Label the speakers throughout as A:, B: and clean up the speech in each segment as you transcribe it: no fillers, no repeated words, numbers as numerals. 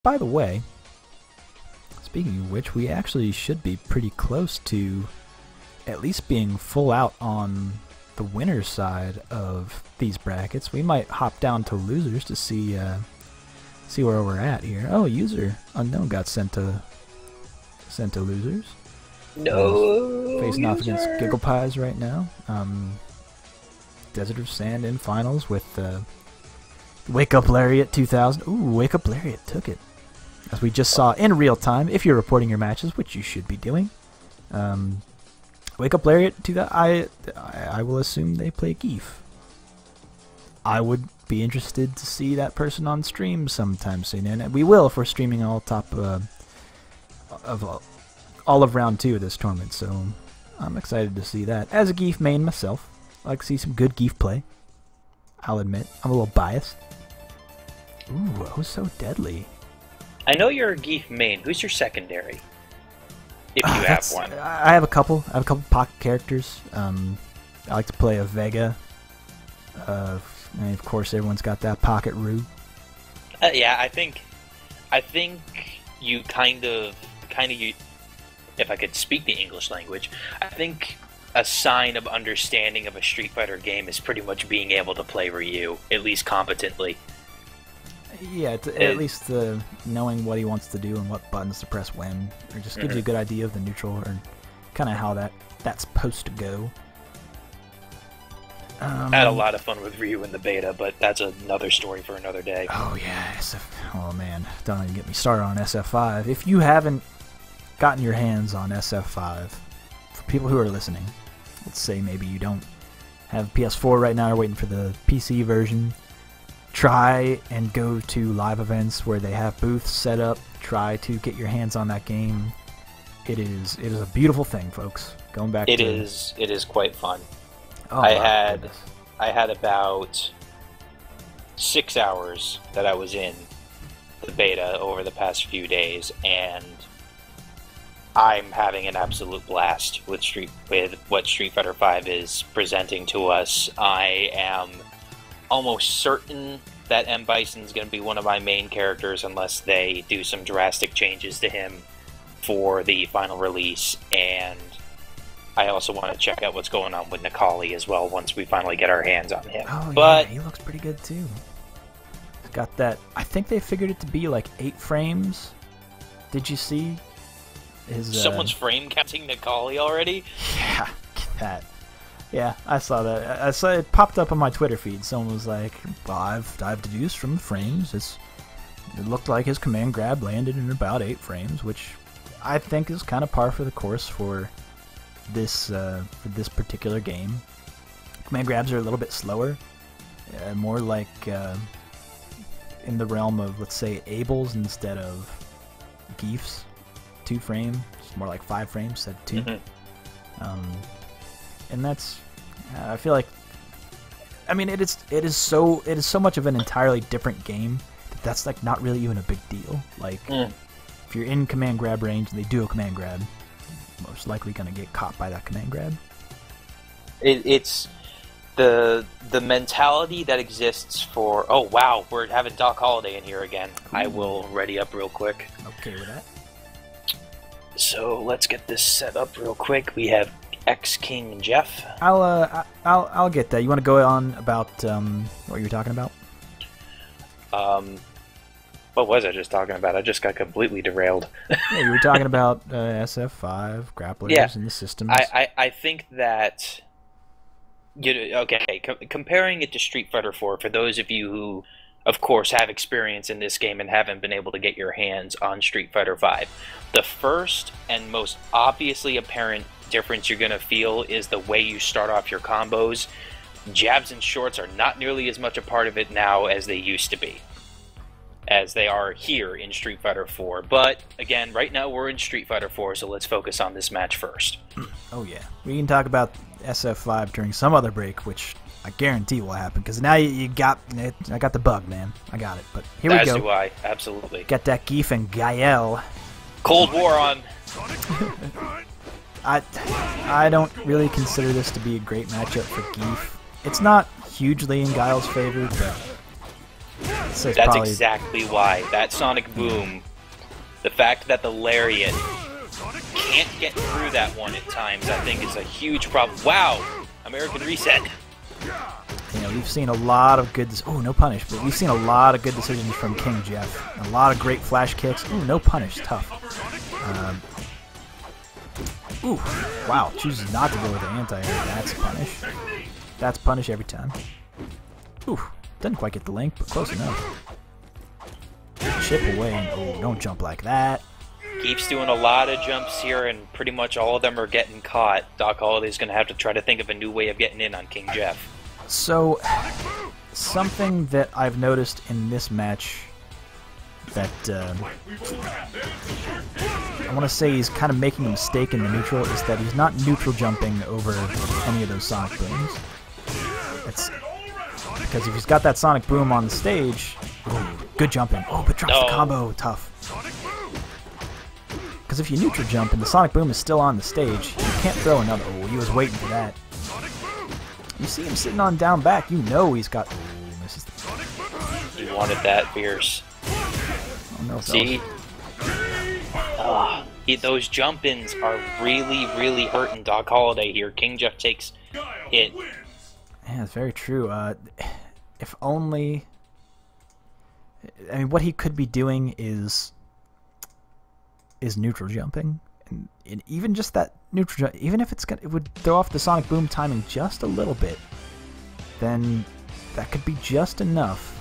A: By the way, speaking of which, we actually should be pretty close to at least being full out on the winner's side of these brackets. We might hop down to losers to see where we're at here. Oh, user unknown got sent to losers.
B: No,
A: facing off against Giggle Pies right now. Desert of Sand in finals with Wake Up Lariat 2000. Ooh, Wake Up Lariat took it. As we just saw in real time, if you're reporting your matches, which you should be doing. Wake Up Lariat 2000, I will assume they play Geef. I would be interested to see that person on stream sometime soon, and we will if we're streaming all of round 2 of this tournament, so I'm excited to see that. As a Geef main myself, I like to see some good Geef play. I'll admit, I'm a little biased. Ooh, oh so deadly.
B: I know you're a Geef main. Who's your secondary? If you have one.
A: I have a couple. I have a couple pocket characters. I like to play a Vega. And of course, everyone's got that pocket Rue.
B: Yeah, I think you kind of, if I could speak the English language, I think a sign of understanding of a Street Fighter game is pretty much being able to play Ryu, at least competently.
A: Yeah, at least knowing what he wants to do and what buttons to press when, or just gives you a good idea of the neutral or kind of how that's supposed to go. I
B: had a lot of fun with Ryu in the beta, but that's another story for another day.
A: Oh yeah, oh man, don't even get me started on SF5. If you haven't gotten your hands on SF5, for people who are listening, let's say maybe you don't have PS4 right now, or waiting for the PC version, try and go to live events where they have booths set up. Try to get your hands on that game. It is a beautiful thing, folks. Going back, it
B: is quite fun.
A: Oh,
B: I had about 6 hours that I was in the beta over the past few days, and I'm having an absolute blast with what Street Fighter V is presenting to us. I am almost certain that M. Bison's going to be one of my main characters unless they do some drastic changes to him for the final release, and I also want to check out what's going on with Nikali as well once we finally get our hands on him.
A: Oh,
B: but
A: yeah, he looks pretty good too. He's got that. I think they figured it to be like 8 frames. Did you see his?
B: Someone's frame counting Nikali already?
A: Yeah, that. Yeah, I saw that. I saw it popped up on my Twitter feed. Someone was like, well, I've deduced from the frames. It looked like his command grab landed in about 8 frames, which I think is kind of par for the course for this particular game. Command grabs are a little bit slower, more like in the realm of, let's say, Abel's instead of Geef's 2 frame. It's more like 5 frames instead of 2. And that's, I feel like, I mean, it is so much of an entirely different game that's like not really even a big deal. Like, if you're in command grab range and they do a command grab, you're most likely gonna get caught by that command grab.
B: It's the mentality that exists for. Oh wow, we're having Doc Holiday in here again. Ooh. I will ready up real quick.
A: Okay with that.
B: So let's get this set up real quick. We have X King Jeff.
A: I'll get that. You want to go on about what you were talking about?
B: What was I just talking about? I just got completely derailed.
A: Yeah, you were talking about SF5 grapplers and the systems.
B: I think that comparing it to Street Fighter 4, for those of you who, of course, have experience in this game and haven't been able to get your hands on Street Fighter 5, the first and most obviously apparent difference you're going to feel is the way you start off your combos. Jabs and shorts are not nearly as much a part of it now as they used to be, as they are here in Street Fighter 4. But again, right now we're in Street Fighter 4, so let's focus on this match first.
A: Oh yeah, we can talk about SF5 during some other break, which I guarantee will happen, because now you got it. I got the bug, man. I got it. But here we go.
B: As do I, absolutely.
A: Got that Geef and Gael.
B: Cold War on.
A: I don't really consider this to be a great matchup for Geef. It's not hugely in Guile's favor, but So
B: That's exactly why. That Sonic Boom, the fact that the Lariat can't get through that one at times, I think is a huge problem. Wow! American Reset.
A: You know, we've seen a lot of good... Oh, no punish. But we've seen a lot of good decisions from King Jeff. A lot of great flash kicks. Ooh, no punish. Tough. Ooh, wow. Chooses not to go with the anti-air. That's punish. That's punish every time. Ooh, doesn't quite get the link, but close enough. Chip away. And, oh, don't jump like that.
B: Keeps doing a lot of jumps here, and pretty much all of them are getting caught. Doc Holliday's going to have to try to think of a new way of getting in on King Jeff.
A: So, something that I've noticed in this match that I want to say he's kind of making a mistake in the neutral is that he's not neutral jumping over any of those Sonic Booms. It's because if he's got that Sonic Boom on the stage, ooh, good jumping. Oh, but drops the combo. Tough. Because if you neutral jump and the Sonic Boom is still on the stage, you can't throw another. Oh, he was waiting for that. You see him sitting on down back, you know he's got... Oh, misses the...
B: He wanted that fierce.
A: Oh, no,
B: see? Those jump-ins are really, really hurting Doc Holliday here. King Jeff takes it.
A: Yeah, that's very true. If only... I mean, what he could be doing is neutral jumping. And even just that neutral jump, even if it would throw off the Sonic Boom timing just a little bit, then that could be just enough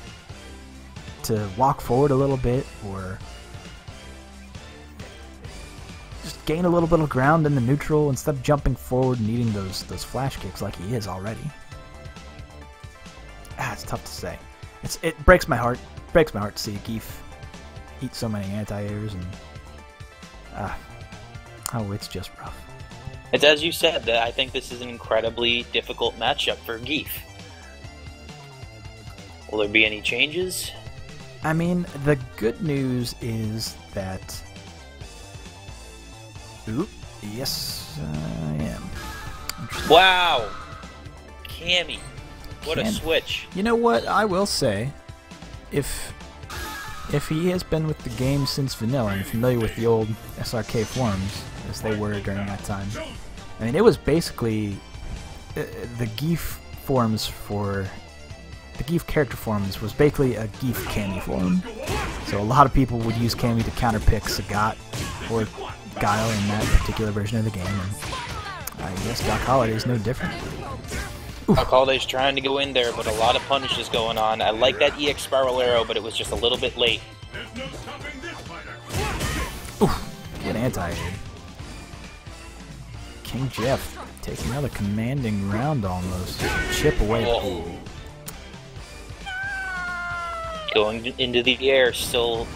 A: to walk forward a little bit or just gain a little bit of ground in the neutral instead of jumping forward and needing those flash kicks like he is already. It's tough to say. It breaks my heart. Breaks my heart to see Geef eat so many anti-airs and oh, it's just rough.
B: It's as you said, that I think this is an incredibly difficult matchup for Geef. Will there be any changes?
A: I mean, the good news is that... Oop, yes, I am.
B: Wow! Cammy. What a switch.
A: You know what, I will say, if he has been with the game since vanilla and familiar with the old SRK forums, as they were during that time, I mean, it was basically the Geef forums for the Geef character forums was basically a Geef Cammy forum. So a lot of people would use Cammy to counterpick Sagat or Guile in that particular version of the game, and I guess Doc Holliday is no different.
B: Doc Holliday's trying to go in there, but a lot of punishes going on. I like that EX Spiral Arrow, but it was just a little bit late.
A: Oof, good anti-aid. King Jeff takes another commanding round almost. Chip away.
B: Oh. Going into the air, still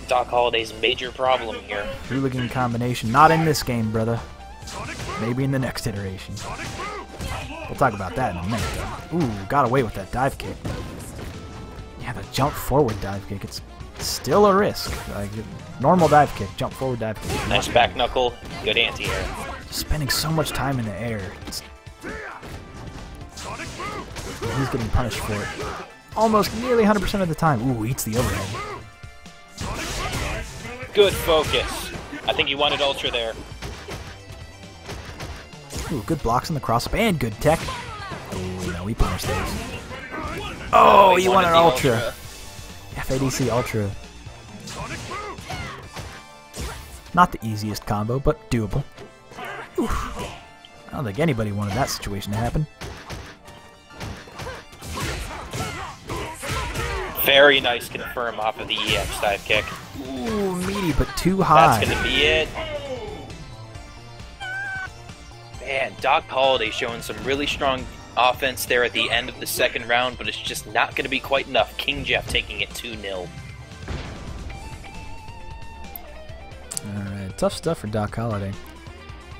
B: Doc Holliday's major problem here.
A: Hooligan combination, not in this game, brother. Maybe in the next iteration. We'll talk about that in a minute, though. Ooh, got away with that dive kick. Yeah, the jump forward dive kick, it's still a risk. Like, normal dive kick, jump forward dive kick.
B: Nice back knuckle, good anti-air.
A: Just spending so much time in the air. He's getting punished for it. Almost nearly 100% of the time. Ooh, eats the overhead.
B: Good focus. I think he wanted Ultra there.
A: Ooh, good blocks on the cross-up and good tech. Ooh, no, we punished those. Oh, he wanted Ultra. FADC Ultra. Not the easiest combo, but doable. Oof. I don't think anybody wanted that situation to happen.
B: Very nice confirm off of the EX dive kick.
A: Ooh, meaty, but too high.
B: That's going to be it. Man, Doc Holliday showing some really strong offense there at the end of the second round, but it's just not going to be quite enough. King Jeff taking it 2-0.
A: Alright, tough stuff for Doc Holliday.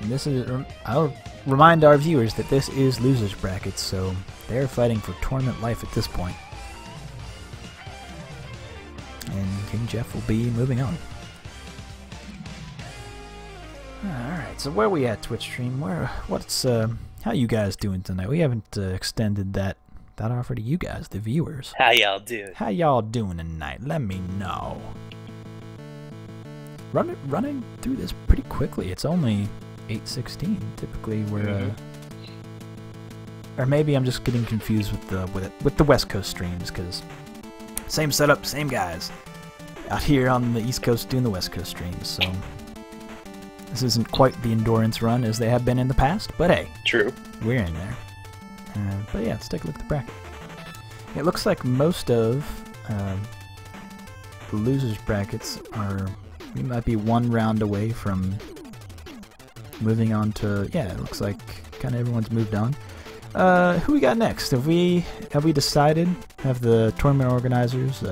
A: And this is, I'll remind our viewers that this is losers brackets, so they're fighting for tournament life at this point. And King Jeff will be moving on. Alright, so where are we at, Twitch stream? How you guys doing tonight? We haven't extended that that offer to you guys, the viewers.
B: How y'all doing?
A: How y'all doing tonight? Let me know. Running through this pretty quickly. It's only 8:16. Typically, we're or maybe I'm just getting confused with the West Coast streams, because same setup, same guys out here on the East Coast doing the West Coast streams. So this isn't quite the endurance run as they have been in the past, but hey,
B: true,
A: we're in there. But yeah, let's take a look at the bracket. It looks like most of the losers brackets are. We might be one round away from moving on to. Yeah, it looks like kind of everyone's moved on. Who we got next? Have we decided? Have the tournament organizers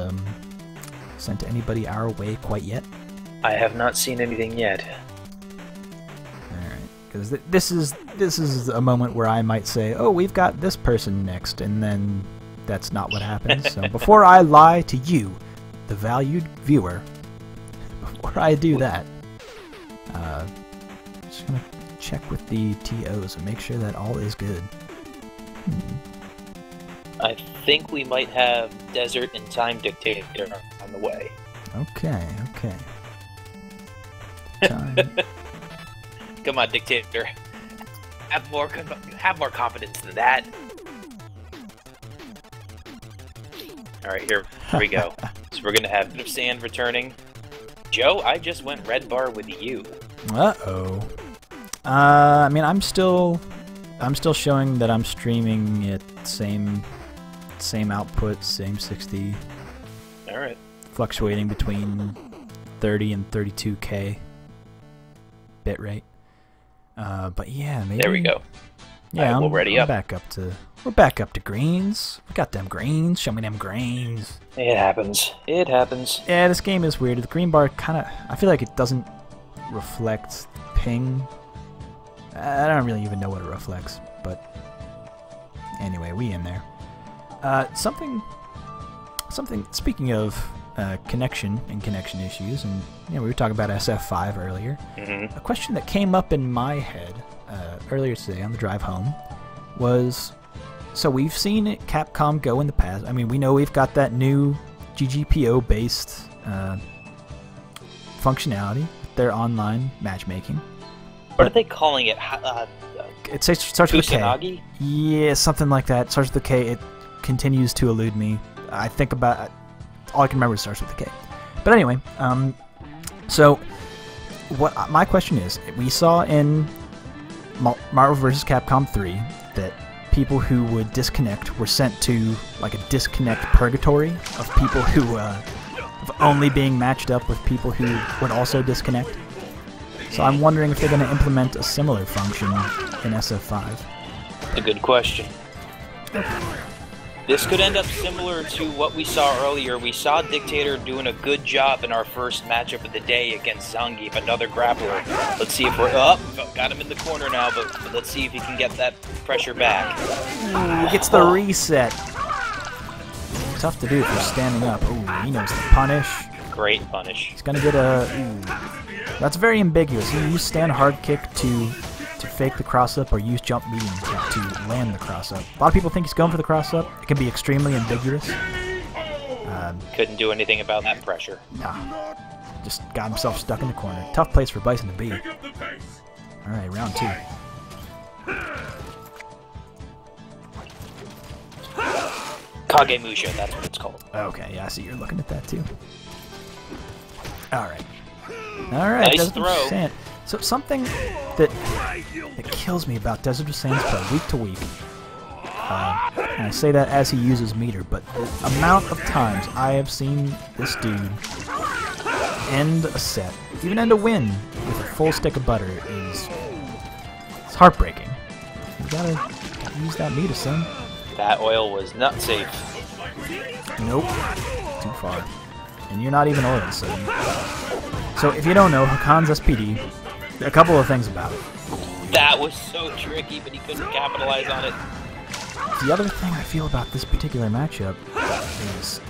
A: sent anybody our way quite yet?
B: I have not seen anything yet.
A: Alright, because this is a moment where I might say, oh, we've got this person next, and then that's not what happens. So before I lie to you, the valued viewer, before I do that, just gonna check with the TOs and make sure that all is good.
B: I think we might have Desert and Time Dictator on the way.
A: Okay. Time.
B: Come on, Dictator. Have more confidence than that. Alright, here we go. So we're gonna have Bit of Sand returning. Joe, I just went red bar with you.
A: Uh-oh. I mean, I'm still showing that I'm streaming it same output, same 60.
B: All right.
A: Fluctuating between 30 and 32K bitrate. But yeah, maybe.
B: There we go.
A: Yeah,
B: right, we're
A: back up to greens. We got them greens. Show me them greens.
B: It happens.
A: Yeah, this game is weird. The green bar kind of. I feel like it doesn't reflect ping. I don't really even know what it reflects, but anyway, we in there. Something. Speaking of connection and connection issues, and we were talking about SF5 earlier. A question that came up in my head earlier today on the drive home was, so we've seen Capcom go in the past. I mean, we know we've got that new GGPO-based functionality, their online matchmaking.
B: What are they calling it?
A: It starts with a K.
B: Kusanagi?
A: Yeah, something like that. It starts with a K. It continues to elude me. I think about all I can remember is it starts with a K. But anyway, so what my question is, we saw in Marvel vs. Capcom 3 that people who would disconnect were sent to like a disconnect purgatory of people who of only being matched up with people who would also disconnect. So I'm wondering if they're going to implement a similar function in SF5.
B: A good question. This could end up similar to what we saw earlier. We saw Dictator doing a good job in our first matchup of the day against Zangief, another grappler. Let's see if we're up. Got him in the corner now, but let's see if he can get that pressure back.
A: Ooh, gets the reset. Tough to do if you're standing up. Ooh, he knows the punish.
B: Great punish.
A: He's gonna get a. Ooh. That's very ambiguous. You use stand hard kick to fake the cross-up, or use jump medium kick to land the cross-up. A lot of people think he's going for the cross-up. It can be extremely ambiguous.
B: Couldn't do anything about that pressure.
A: Nah. Just got himself stuck in the corner. Tough place for Bison to be. Alright, round 2.
B: Kagemusha, that's what it's called.
A: Okay, yeah, I see you're looking at that too. Alright. Alright,
B: nice throw.
A: So something that kills me about Desert of Sands play week to week, and I say that as he uses meter, but the amount of times I have seen this dude end a set, even end a win with a full stick of butter it's heartbreaking. You gotta use that meter, son.
B: That oil was not safe.
A: Nope. Too far. And you're not even oiled, so if you don't know, Hakan's SPD, a couple of things about it.
B: That was so tricky, but he couldn't capitalize on it.
A: The other thing I feel about this particular matchup is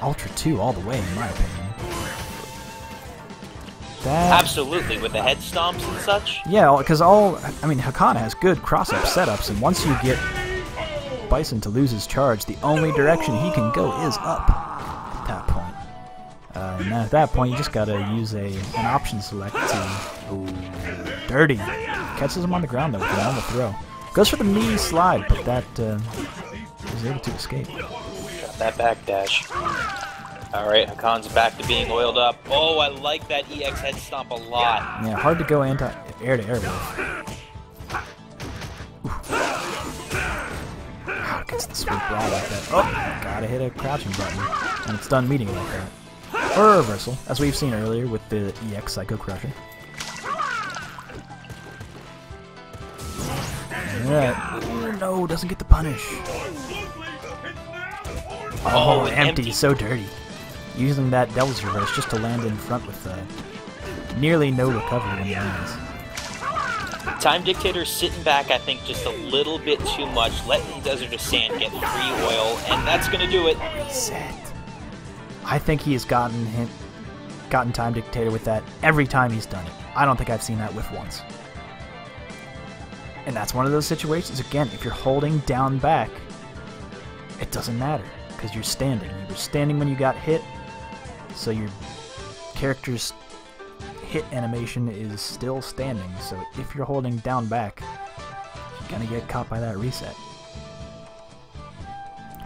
A: Ultra 2 all the way, in my opinion.
B: Absolutely, with the head stomps and such?
A: Yeah, because Hakan has good cross-up setups, and once you get Bison to lose his charge. The only direction he can go is up at that point. And at that point, you just gotta use an option select to... Ooh, dirty. Catches him on the ground, though, with a normal throw. Goes for the knee slide, but that is able to escape.
B: Got that backdash. Alright, Hakan's back to being oiled up. Oh, I like that EX head stomp a lot.
A: Yeah, hard to go air-to-air with. Wow, gets the sweep right like that. Oh, gotta hit a crouching button, and it's done meeting like that. Or a reversal, as we've seen earlier with the EX Psycho Crusher. Alright. Ooh, no, doesn't get the punish. Oh, empty, so dirty. Using that Devil's Reverse just to land in front with nearly no recovery when he lands.
B: Time Dictator's sitting back, I think, just a little bit too much, letting Desert of Sand get free oil, and that's going to do it.
A: Reset. I think he has gotten Time Dictator with that every time he's done it. I don't think I've seen that whiff once. And that's one of those situations, again, if you're holding down back, it doesn't matter, because you're standing. You were standing when you got hit, so your character's hit animation is still standing, so if you're holding down back, you're gonna get caught by that reset.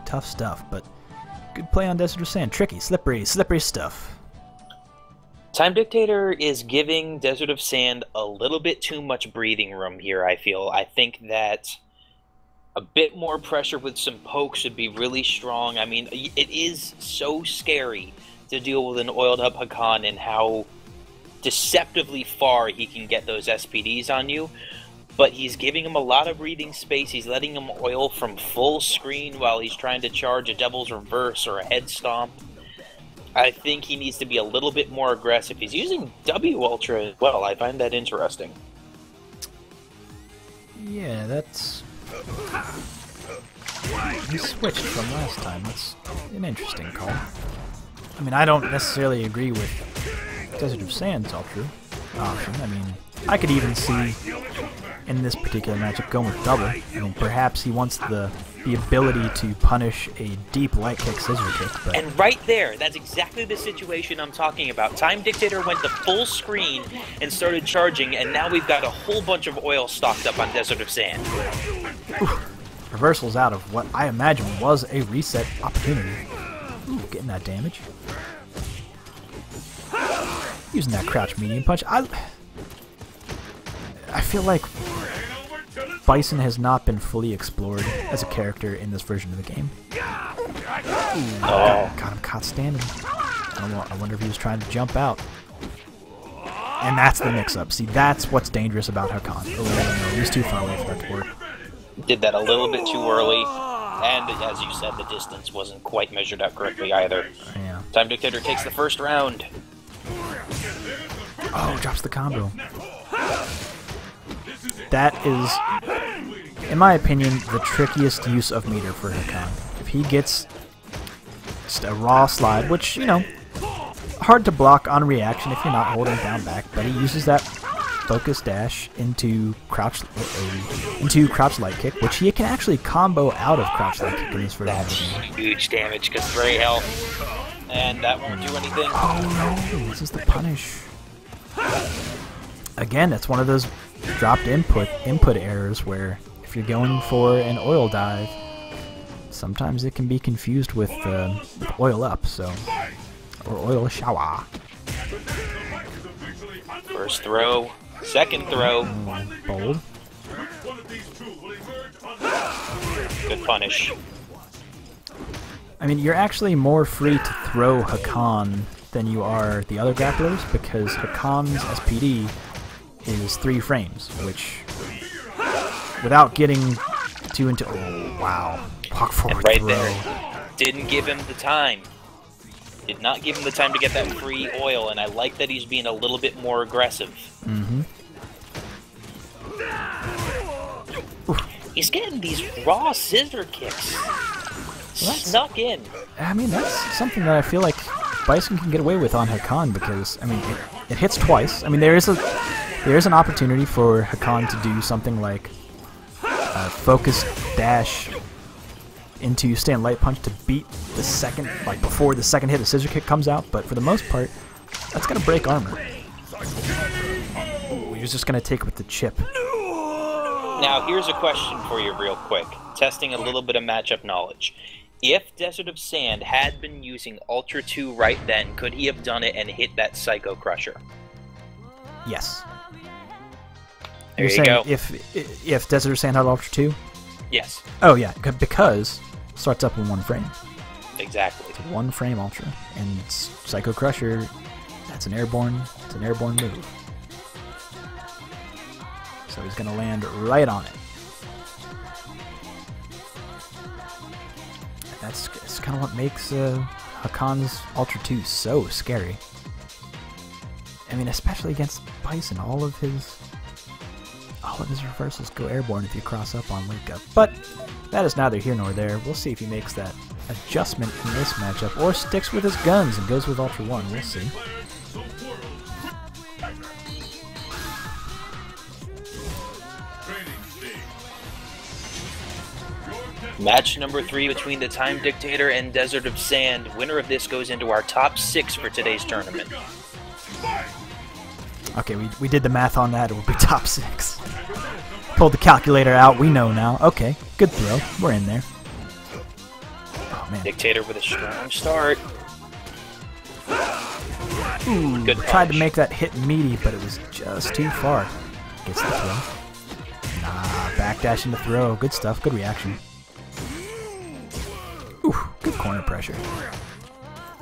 A: Tough stuff, but good play on Desert of Sand. Tricky, slippery stuff.
B: Time Dictator is giving Desert of Sand a little bit too much breathing room here, I feel. I think that a bit more pressure with some pokes would be really strong. I mean, it is so scary to deal with an oiled up Hakan and how deceptively far he can get those SPDs on you. But he's giving him a lot of breathing space. He's letting him oil from full screen while he's trying to charge a Devil's Reverse or a head stomp. I think he needs to be a little bit more aggressive. He's using W Ultra as well. I find that interesting.
A: Yeah, that's... He switched from last time. That's an interesting call. I mean, I don't necessarily agree with Desert of Sand's Ultra option. I mean, I could even see in this particular matchup going with double. I mean, perhaps he wants the ability to punish a deep light kick, scissor kick. But...
B: And right there, that's exactly the situation I'm talking about. Time Dictator went to full screen and started charging, and now we've got a whole bunch of oil stocked up on Desert of Sand.
A: Ooh, reversals out of what I imagine was a reset opportunity. Ooh, getting that damage. Using that crouch medium punch. I feel like Bison has not been fully explored as a character in this version of the game. Ooh, got him caught standing. I wonder if he was trying to jump out. And that's the mix-up. See, that's what's dangerous about Hakan. Oh, no, he's too far away for that to work.
B: Did that a little bit too early, and as you said, the distance wasn't quite measured out correctly either.
A: Yeah.
B: Time Dictator takes the first round.
A: Oh, drops the combo. That is, in my opinion, the trickiest use of meter for Hakan. If he gets just a raw slide, which, you know, hard to block on reaction if you're not holding down back, but he uses that focus dash into crouch light kick, which he can actually combo out of crouch light kick in this version of the game.
B: Huge damage because Gray health, and that won't do anything.
A: Oh no, this is the punish. Again, that's one of those dropped input errors where if you're going for an oil dive, sometimes it can be confused with oil up, so, or oil shower.
B: First throw, second throw.
A: Bold.
B: Good punish.
A: I mean, you're actually more free to throw Hakan than you are the other grapplers, because Hakan's SPD is 3 frames, which, without getting too into... Oh, wow. Walk forward
B: right
A: throw.
B: There. Didn't give him the time. Did not give him the time to get that free oil, and I like that he's being a little bit more aggressive.
A: Mm-hmm.
B: He's getting these raw scissor kicks snuck in.
A: I mean, that's something that I feel like Bison can get away with on Hakan, because, I mean, it hits twice. I mean, there is an opportunity for Hakan to do something like focus dash into stand light punch to beat the second, like before the second hit of scissor kick comes out, but for the most part, that's gonna break armor. Ooh, he was just gonna take it with the chip.
B: Now, here's a question for you real quick, testing a little bit of matchup knowledge. If Desert of Sand had been using Ultra 2 right then, could he have done it and hit that Psycho Crusher?
A: Yes.
B: There
A: You're
B: you
A: saying
B: go.
A: if Desert of Sand had Ultra 2?
B: Yes.
A: Oh yeah, because it starts up in 1 frame.
B: Exactly.
A: It's 1 frame Ultra, and Psycho Crusher, it's an airborne move. So he's gonna land right on it. That's kind of what makes Hakan's Ultra 2 so scary. I mean, especially against Bison, all of his reversals go airborne if you cross up on Wake Up. But that is neither here nor there. We'll see if he makes that adjustment in this matchup, or sticks with his guns and goes with Ultra 1. We'll see.
B: Match number 3 between the Time Dictator and Desert of Sand. Winner of this goes into our top 6 for today's tournament.
A: Okay, we did the math on that. It will be top 6. Pulled the calculator out. We know now. Okay, good throw. We're in there. Oh, man.
B: Dictator with a strong start.
A: Ooh,
B: Good
A: tried to
B: punch.
A: make that hit meaty, but it was just too far. Gets the throw. Nah, backdash into throw. Good stuff. Good reaction. Ooh, good corner pressure.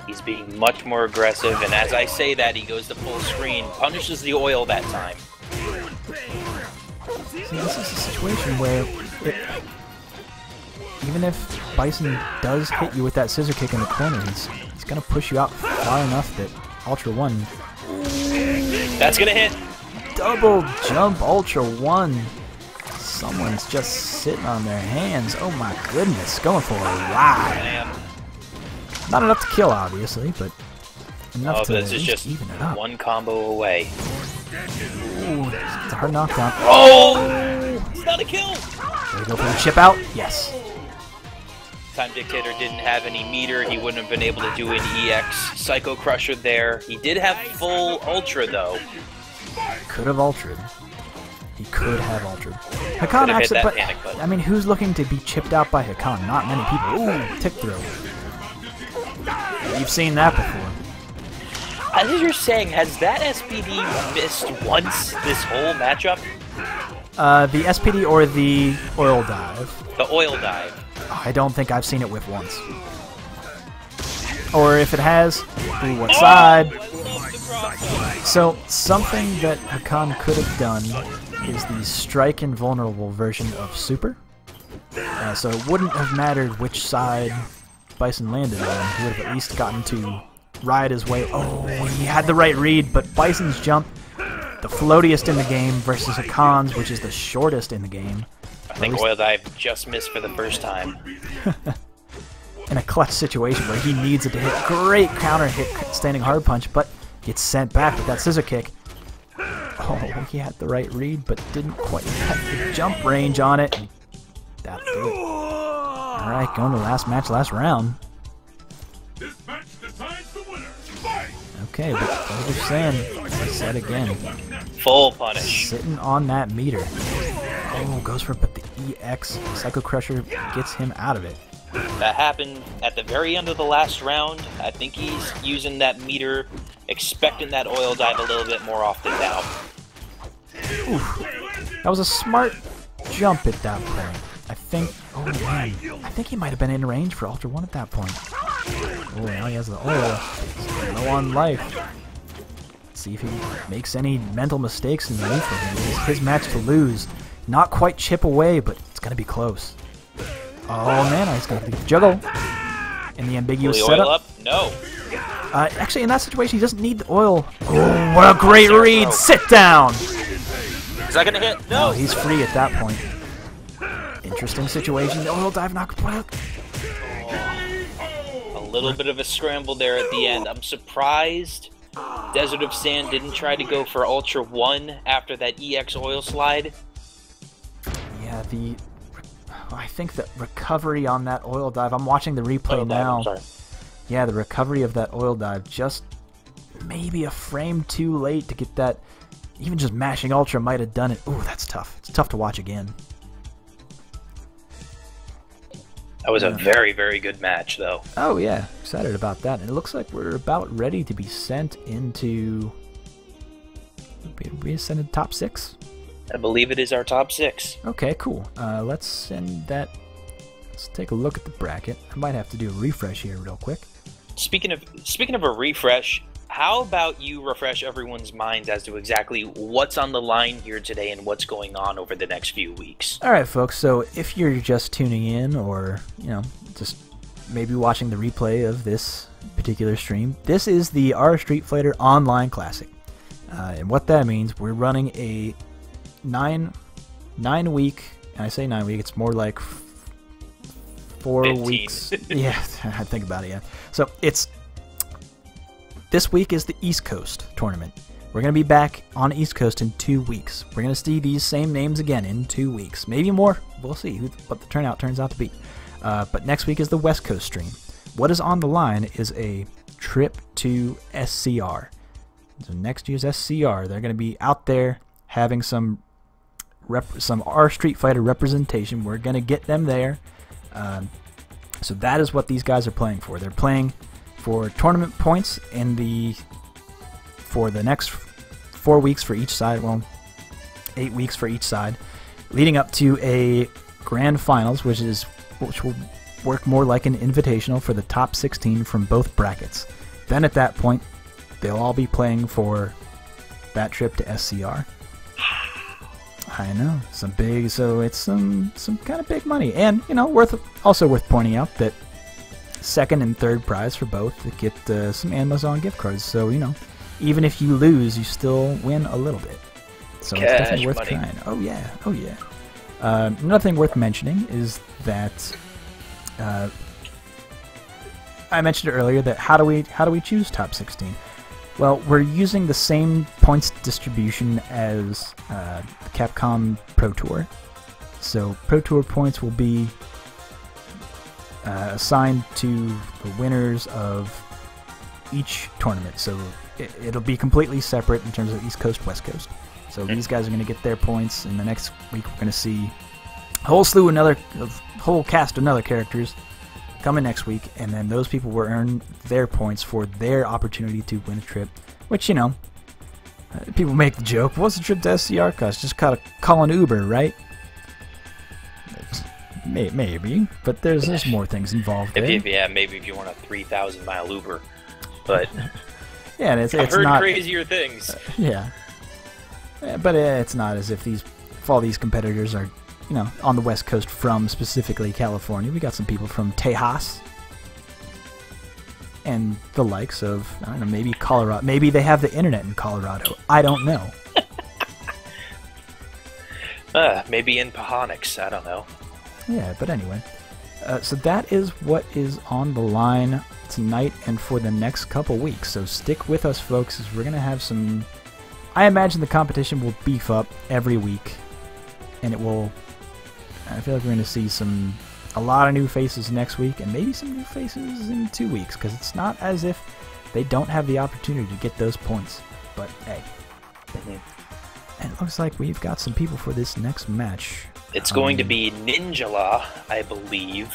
B: He's being much more aggressive, and as I say that, he goes to full screen, punishes the oil that time.
A: See, this is a situation where even if Bison does hit you with that scissor kick in the corner, he's going to push you out far enough that Ultra 1...
B: That's going to hit.
A: Double jump Ultra 1. Someone's just sitting on their hands. Oh my goodness, going for a ride.
B: Man.
A: Not enough to kill, obviously, but enough to
B: this
A: at
B: is
A: least
B: just
A: even it up.
B: one combo away.
A: Ooh, it's a hard knockdown.
B: Oh! It's not a kill!
A: There we go for the chip out. Yes.
B: Time Dictator didn't have any meter. He wouldn't have been able to do an EX Psycho Crusher there. He did have full Ultra, though.
A: Could have ultraed. He could have ultraed. Hakan
B: Could have hit
A: actually,
B: that
A: but
B: panic button.
A: I mean, who's looking to be chipped out by Hakan? Not many people. Ooh, tick throw. You've seen that before.
B: As you're saying, has that SPD missed once this whole matchup?
A: The SPD or the oil dive?
B: The oil dive.
A: I don't think I've seen it whiff once. Or if it has, ooh, what side?
B: I love the crossbow.
A: So, something that Hakan could have done is the strike invulnerable version of Super. So it wouldn't have mattered which side Bison landed on. He would have at least gotten to ride his way. Oh, he had the right read, but Bison's jump, the floatiest in the game, versus Hakan's, which is the shortest in the game.
B: I think oil dive just missed for the first time.
A: In a clutch situation where he needs it to hit. Great counter hit standing hard punch, but gets sent back with that scissor kick. Oh, he had the right read, but didn't quite have the jump range on it. That'll do it. Alright, going to last match, last round.
C: This match decides the winner. Fight!
A: Okay, but as we're saying, as I said again,
B: Full punish.
A: sitting on that meter. Oh, goes for it, but the EX Psycho Crusher gets him out of it.
B: That happened at the very end of the last round. I think he's using that meter, expecting that oil dive a little bit more often now.
A: Oof. That was a smart jump at that point. I think, oh man, I think he might have been in range for Ultra 1 at that point. Oh, now he has the oil. Low on life. Let's see if he makes any mental mistakes in the lead for him. It's his match to lose. Not quite chip away, but it's going to be close. Oh man, he's going to juggle in the ambiguous
B: Will he
A: setup.
B: oil up? No.
A: Actually, in that situation, he doesn't need the oil. Oh, what a great read! Sit down!
B: Is that going to hit?
A: No,
B: No.
A: he's free at that point. Interesting situation. The oil dive knocked out.
B: A little bit of a scramble there at the end. I'm surprised Desert of Sand didn't try to go for Ultra 1 after that EX oil slide.
A: Yeah, I think the recovery on that oil dive, I'm watching the replay
B: Oil dive,
A: now.
B: I'm sorry.
A: Yeah, the recovery of that oil dive, just maybe a frame too late to get that. Even just mashing Ultra might have done it. Ooh, that's tough. It's tough to watch again.
B: That was a very, very good match, though.
A: Oh, yeah. Excited about that. And it looks like we're about ready to be sent into... Be sent into top 6?
B: I believe it is our top 6.
A: Okay, cool. Let's send that... Let's take a look at the bracket. I might have to do a refresh here real quick.
B: Speaking of a refresh, how about you refresh everyone's minds as to exactly what's on the line here today and what's going on over the next few weeks?
A: All right, folks. So if you're just tuning in, or just maybe watching the replay of this particular stream, this is the our StreetFighter Online Classic, and what that means, we're running a 9-week, and I say 9-week, it's more like 4
B: 15.
A: weeks. Yeah, I think about it. Yeah. So this week is the East Coast tournament. We're going to be back on East Coast in 2 weeks. We're going to see these same names again in 2 weeks. Maybe more. We'll see what the turnout turns out to be. But next week is the West Coast stream. What is on the line is a trip to SCR. So next year's SCR, they're going to be out there having some our StreetFighter representation. We're going to get them there. So that is what these guys are playing for. They're playing for tournament points for the next 4 weeks for each side. Well, 8 weeks for each side, leading up to a grand finals, which will work more like an invitational for the top 16 from both brackets. Then at that point, they'll all be playing for that trip to SCR. I know, so it's some kind of big money, and also worth pointing out that second and third prize for both get some Amazon gift cards. So even if you lose, you still win a little bit. So it's definitely worth trying. Oh yeah. Another thing worth mentioning is that I mentioned earlier that how do we choose top 16? Well, we're using the same points distribution as the Capcom Pro Tour. So Pro Tour points will be assigned to the winners of each tournament. So it'll be completely separate in terms of East Coast, West Coast. So these guys are going to get their points, and the next week we're going to see a whole cast of other characters coming next week, and then those people will earn their points for their opportunity to win a trip, which, people make the joke, what's the trip to SCR cost? Just call an Uber, right? Maybe, but there's more things involved there.
B: Maybe if you want a 3,000-mile Uber, but
A: yeah, it's
B: I've heard
A: not
B: crazier things.
A: But it's not as if all these competitors are on the West Coast from specifically California. We got some people from Tejas and the likes of, I don't know, maybe Colorado. Maybe they have the internet in Colorado. I don't know.
B: Maybe in Pahonix. I don't know.
A: Yeah, but anyway. So that is what is on the line tonight and for the next couple weeks. So stick with us, folks, as we're going to have some... I imagine the competition will beef up every week. And it will... I feel like we're going to see a lot of new faces next week, and maybe some new faces in 2 weeks, because it's not as if they don't have the opportunity to get those points. But hey. And it looks like we've got some people for this next match.
B: It's going to be Ninjala, I believe.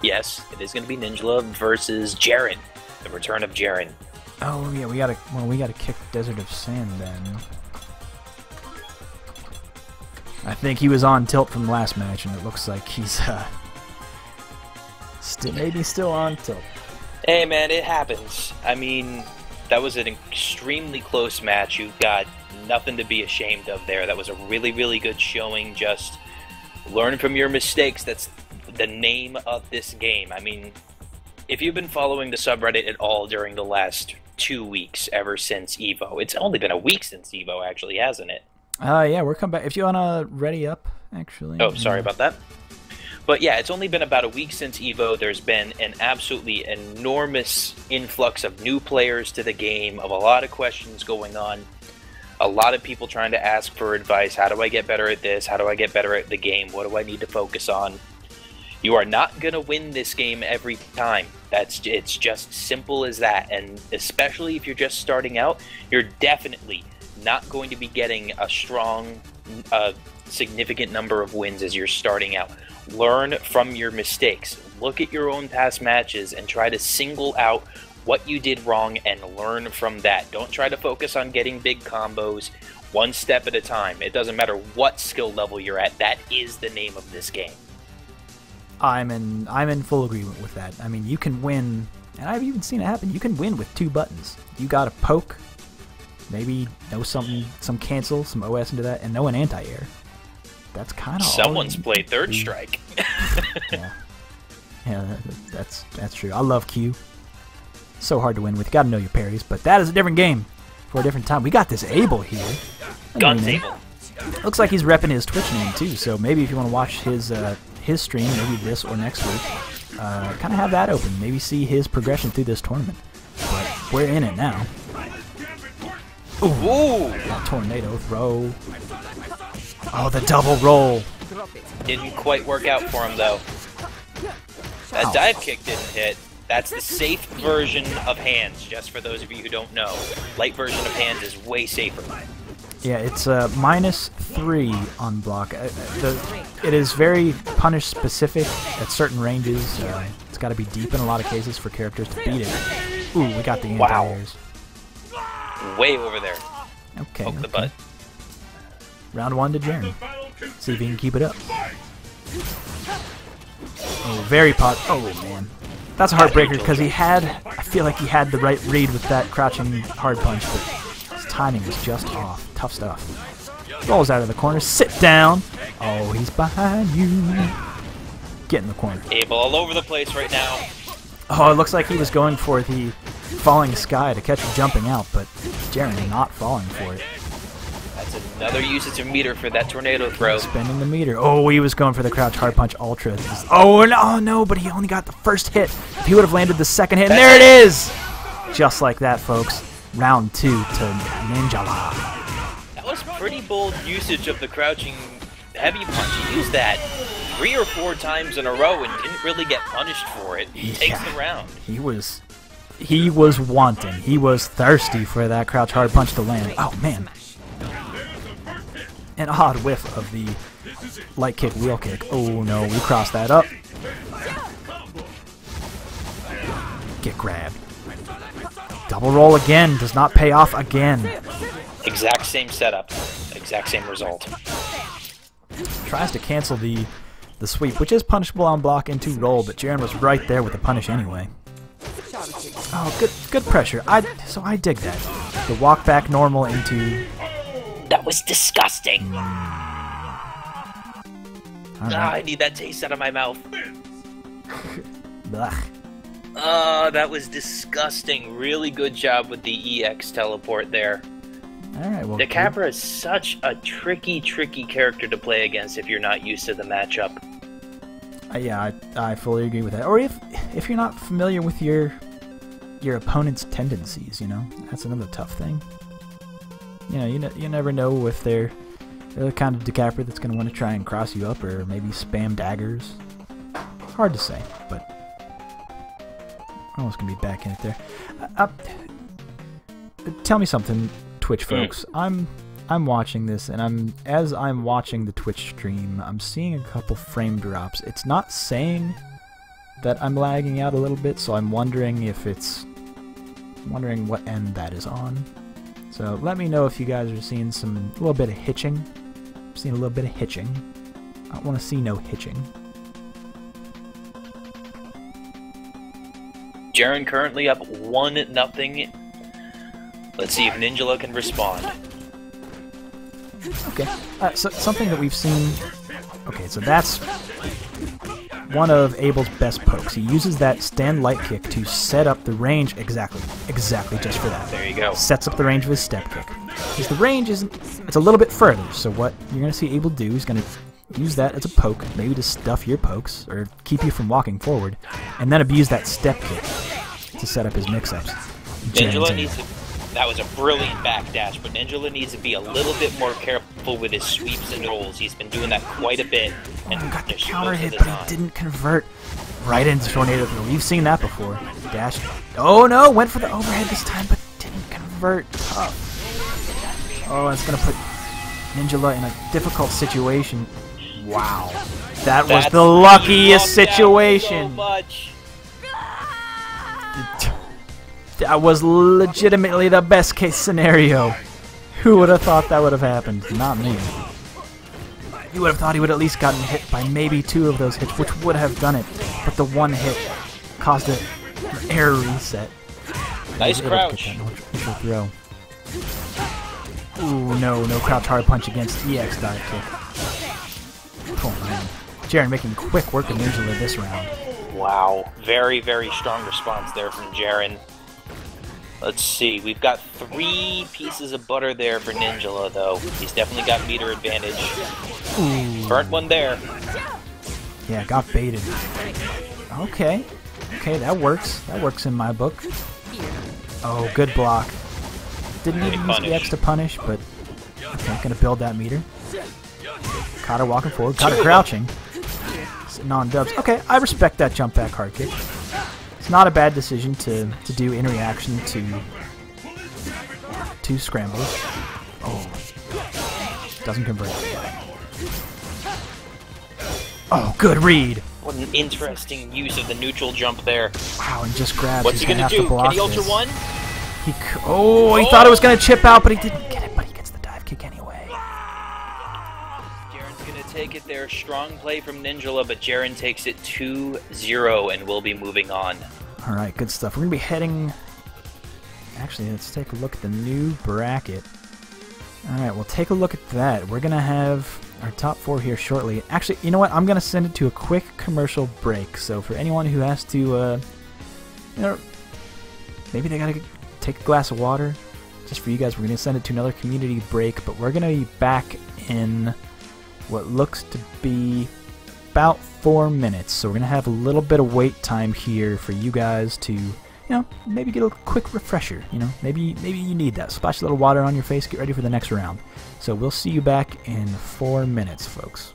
B: Yes, it is going to be Ninjala versus Jaren. The return of Jaren.
A: Oh yeah, we gotta kick Desert of Sand then. I think he was on tilt from the last match, and it looks like he's maybe still on tilt.
B: Hey man, it happens. I mean, that was an extremely close match. You've got nothing to be ashamed of there. That was a really, really good showing. Just learn from your mistakes. That's the name of this game. I mean, if you've been following the subreddit at all during the last 2 weeks, ever since EVO, it's only been a week since EVO, actually, hasn't it?
A: Yeah, we're coming back. If you wanna ready up, actually.
B: Oh, sorry about that. But yeah, it's only been about a week since EVO. There's been an absolutely enormous influx of new players to the game, of a lot of questions going on. a lot of people trying to ask for advice. How do I get better at this? How do I get better at the game? What do I need to focus on? You are not going to win this game every time. It's just simple as that. And especially if you're just starting out, you're definitely not going to be getting a strong, significant number of wins as you're starting out. Learn from your mistakes. Look at your own past matches and try to single out what you did wrong and learn from that. Don't try to focus on getting big combos. One step at a time. It doesn't matter what skill level you're at. That is the name of this game.
A: I'm in full agreement with that. I mean, you can win, and I've even seen it happen. You can win with 2 buttons. You got a poke, maybe know some cancel, some OS into that, and know an anti-air. That's kind of
B: someone's played Third Strike.
A: yeah, that's true. I love Q. So hard to win with. You got to know your parries, but that is a different game for a different time. We got this Abel here.
B: Guns Abel.
A: Looks like he's repping his Twitch name too. So maybe if you want to watch his stream, maybe this or next week, kind of have that open. Maybe see his progression through this tournament. But we're in it now. Ooh! That tornado throw. Oh, the double roll.
B: Didn't quite work out for him though. That dive kick didn't hit. That's the safe version of hands, just for those of you who don't know. Light version of hands is way safer.
A: Yeah, it's -3 on block. It is very punish specific at certain ranges. It's got to be deep in a lot of cases for characters to beat it. Ooh, we got the anti-airs.
B: Way over there.
A: Okay.
B: Poke the butt.
A: Round 1 to Jaren. See if he can keep it up. Oh, very pot. Oh, man. That's a heartbreaker because I feel like he had the right read with that crouching hard punch, but his timing was just off. Tough stuff. Rolls out of the corner. Sit down. Oh, he's behind you. Get in the corner.
B: Abel all over the place right now.
A: Oh, it looks like he was going for the falling sky to catch him jumping out, but Jaren not falling for it.
B: That's another usage of meter for that tornado throw.
A: Spending the meter. Oh, he was going for the crouch hard punch ultra. Oh, no, but he only got the first hit. If he would have landed the second hit, and there it is! Just like that, folks. Round 2 to Ninjala.
B: That was pretty bold usage of the crouching heavy punch. He used that 3 or 4 times in a row and didn't really get punished for it. He takes the round.
A: He was wanting. He was thirsty for that crouch hard punch to land. Oh, man. An odd whiff of the light kick, wheel kick. Oh, no, we crossed that up. Get grabbed. Double roll again. Does not pay off again.
B: Exact same setup. Exact same result.
A: Tries to cancel the sweep, which is punishable on block into roll, but Jaren was right there with the punish anyway. Oh, good pressure. So I dig that. The walk back normal into...
B: That was disgusting.
A: Right.
B: I need that taste out of my mouth.
A: Blech.
B: Oh, that was disgusting. Really good job with the EX teleport there.
A: Alright, well...
B: Decapra is such a tricky character to play against if you're not used to the matchup.
A: Yeah, I fully agree with that. Or if you're not familiar with your opponent's tendencies, you know? That's another tough thing. You know, you never know if they're the kind of Decapra that's going to want to try and cross you up or maybe spam daggers. Hard to say, but... Almost going to be back in it there. Tell me something, Twitch folks. I'm watching this, and as I'm watching the Twitch stream, I'm seeing a couple frame drops. It's not saying that I'm lagging out a little bit, so I'm wondering what end that is on. So let me know if you guys are seeing a little bit of hitching. I'm seeing a little bit of hitching. I don't want to see no hitching.
B: Jaren currently up 1-0. Let's see if Ninjala can respond.
A: Okay, so something that we've seen... Okay, so that's one of Abel's best pokes. He uses that stand light kick to set up the range exactly just for that.
B: There you go.
A: Sets up the range of his step kick. Because the range it's a little bit further, so what you're going to see Abel do is going to use that as a poke, maybe to stuff your pokes, or keep you from walking forward, and then abuse that step kick to set up his mix-ups.
B: Ninjala That was a brilliant backdash, but Ninjala needs to be a little bit more careful with his sweeps and rolls. He's been doing that quite a bit. And
A: got the
B: just
A: counter
B: most of
A: hit,
B: the
A: but
B: time.
A: he didn't convert right into Tornado Throw. We've seen that before. Dash. Oh no, went for the overhead this time, but didn't convert. Tough. Oh, it's going to put Ninjala in a difficult situation. Wow. That was the luckiest situation.
B: So much.
A: That was legitimately the best case scenario. Who would have thought that would have happened? Not me. You would have thought he would have at least gotten hit by maybe 2 of those hits, which would have done it. But the one hit caused an error reset.
B: Nice crouch.
A: Neutral throw. Ooh, no crouch hard punch against EX dive kick. Oh man. Jaren making quick work of Ninjala this round.
B: Wow. Very, very strong response there from Jaren. Let's see. We've got 3 pieces of butter there for Ninjala, though. He's definitely got meter advantage.
A: Ooh.
B: Burnt one there.
A: Yeah, got baited. Okay. Okay, that works. That works in my book. Oh, good block. Didn't even use the X to punish, but okay, gonna build that meter. Caught her walking forward, caught her crouching. Non-dubs. Okay, I respect that jump back hard kick. It's not a bad decision to do in reaction to scrambles. Oh. Doesn't convert. Oh, good read.
B: What an interesting use of the neutral jump there.
A: Wow, and just grabs.
B: What's he gonna do? Can he ultra one?
A: He thought it was gonna chip out, but he didn't get it. But he gets the dive kick anyway.
B: Jaren's gonna take it there. Strong play from Ninjala, but Jaren takes it 2-0 and will be moving on.
A: All right, good stuff. We're gonna be heading. Actually, let's take a look at the new bracket. All right, we'll take a look at that. We're gonna have our top 4 here shortly. Actually, you know what? I'm gonna send it to a quick commercial break. So for anyone who has to, you know, maybe they gotta take a glass of water. Just for you guys, we're gonna send it to another community break. But we're gonna be back in what looks to be about 4 minutes. So we're gonna have a little bit of wait time here for you guys to, you know, maybe get a quick refresher. You know, maybe you need that. Splash a little water on your face. Get ready for the next round. So we'll see you back in 4 minutes, folks.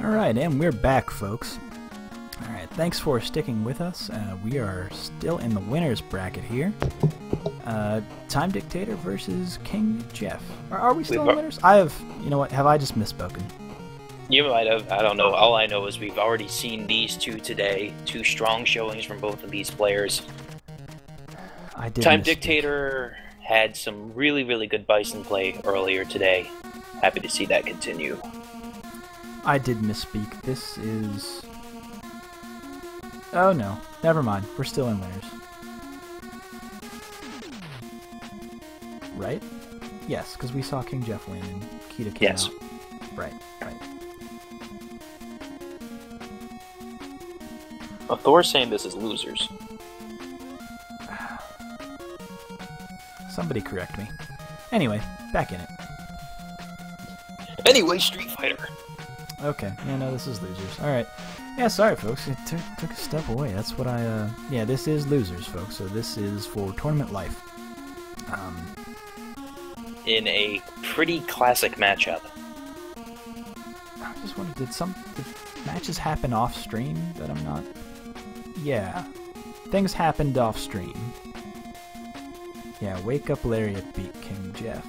A: Alright, and we're back, folks. Alright, thanks for sticking with us. We are still in the winner's bracket here. Time Dictator versus King Jeff. Are we still in the winners? You know what, have I just misspoken?
B: You might have, I don't know. All I know is we've already seen these two today. Two strong showings from both of these players.
A: I did
B: Time
A: misspeak.
B: Dictator had some really, really good Bison play earlier today. Happy to see that continue.
A: I did misspeak. This is... Oh no, never mind. We're still in winners. Right? Yes, because we saw King Jeff win and Kita came
B: Yes.
A: out. Right, right.
B: Well, Thor's saying this is losers.
A: Somebody correct me. Anyway, back in it.
B: Anyway, Street Fighter.
A: Okay, yeah, no, this is losers. Alright. Yeah, sorry, folks. It took a step away. That's what Yeah, this is losers, folks. So this is for Tournament Life.
B: In a pretty classic matchup.
A: I just wondered, did matches happen off stream that I'm not... Yeah. Things happened off stream. Yeah, Wake Up Lariat beat King Jeff.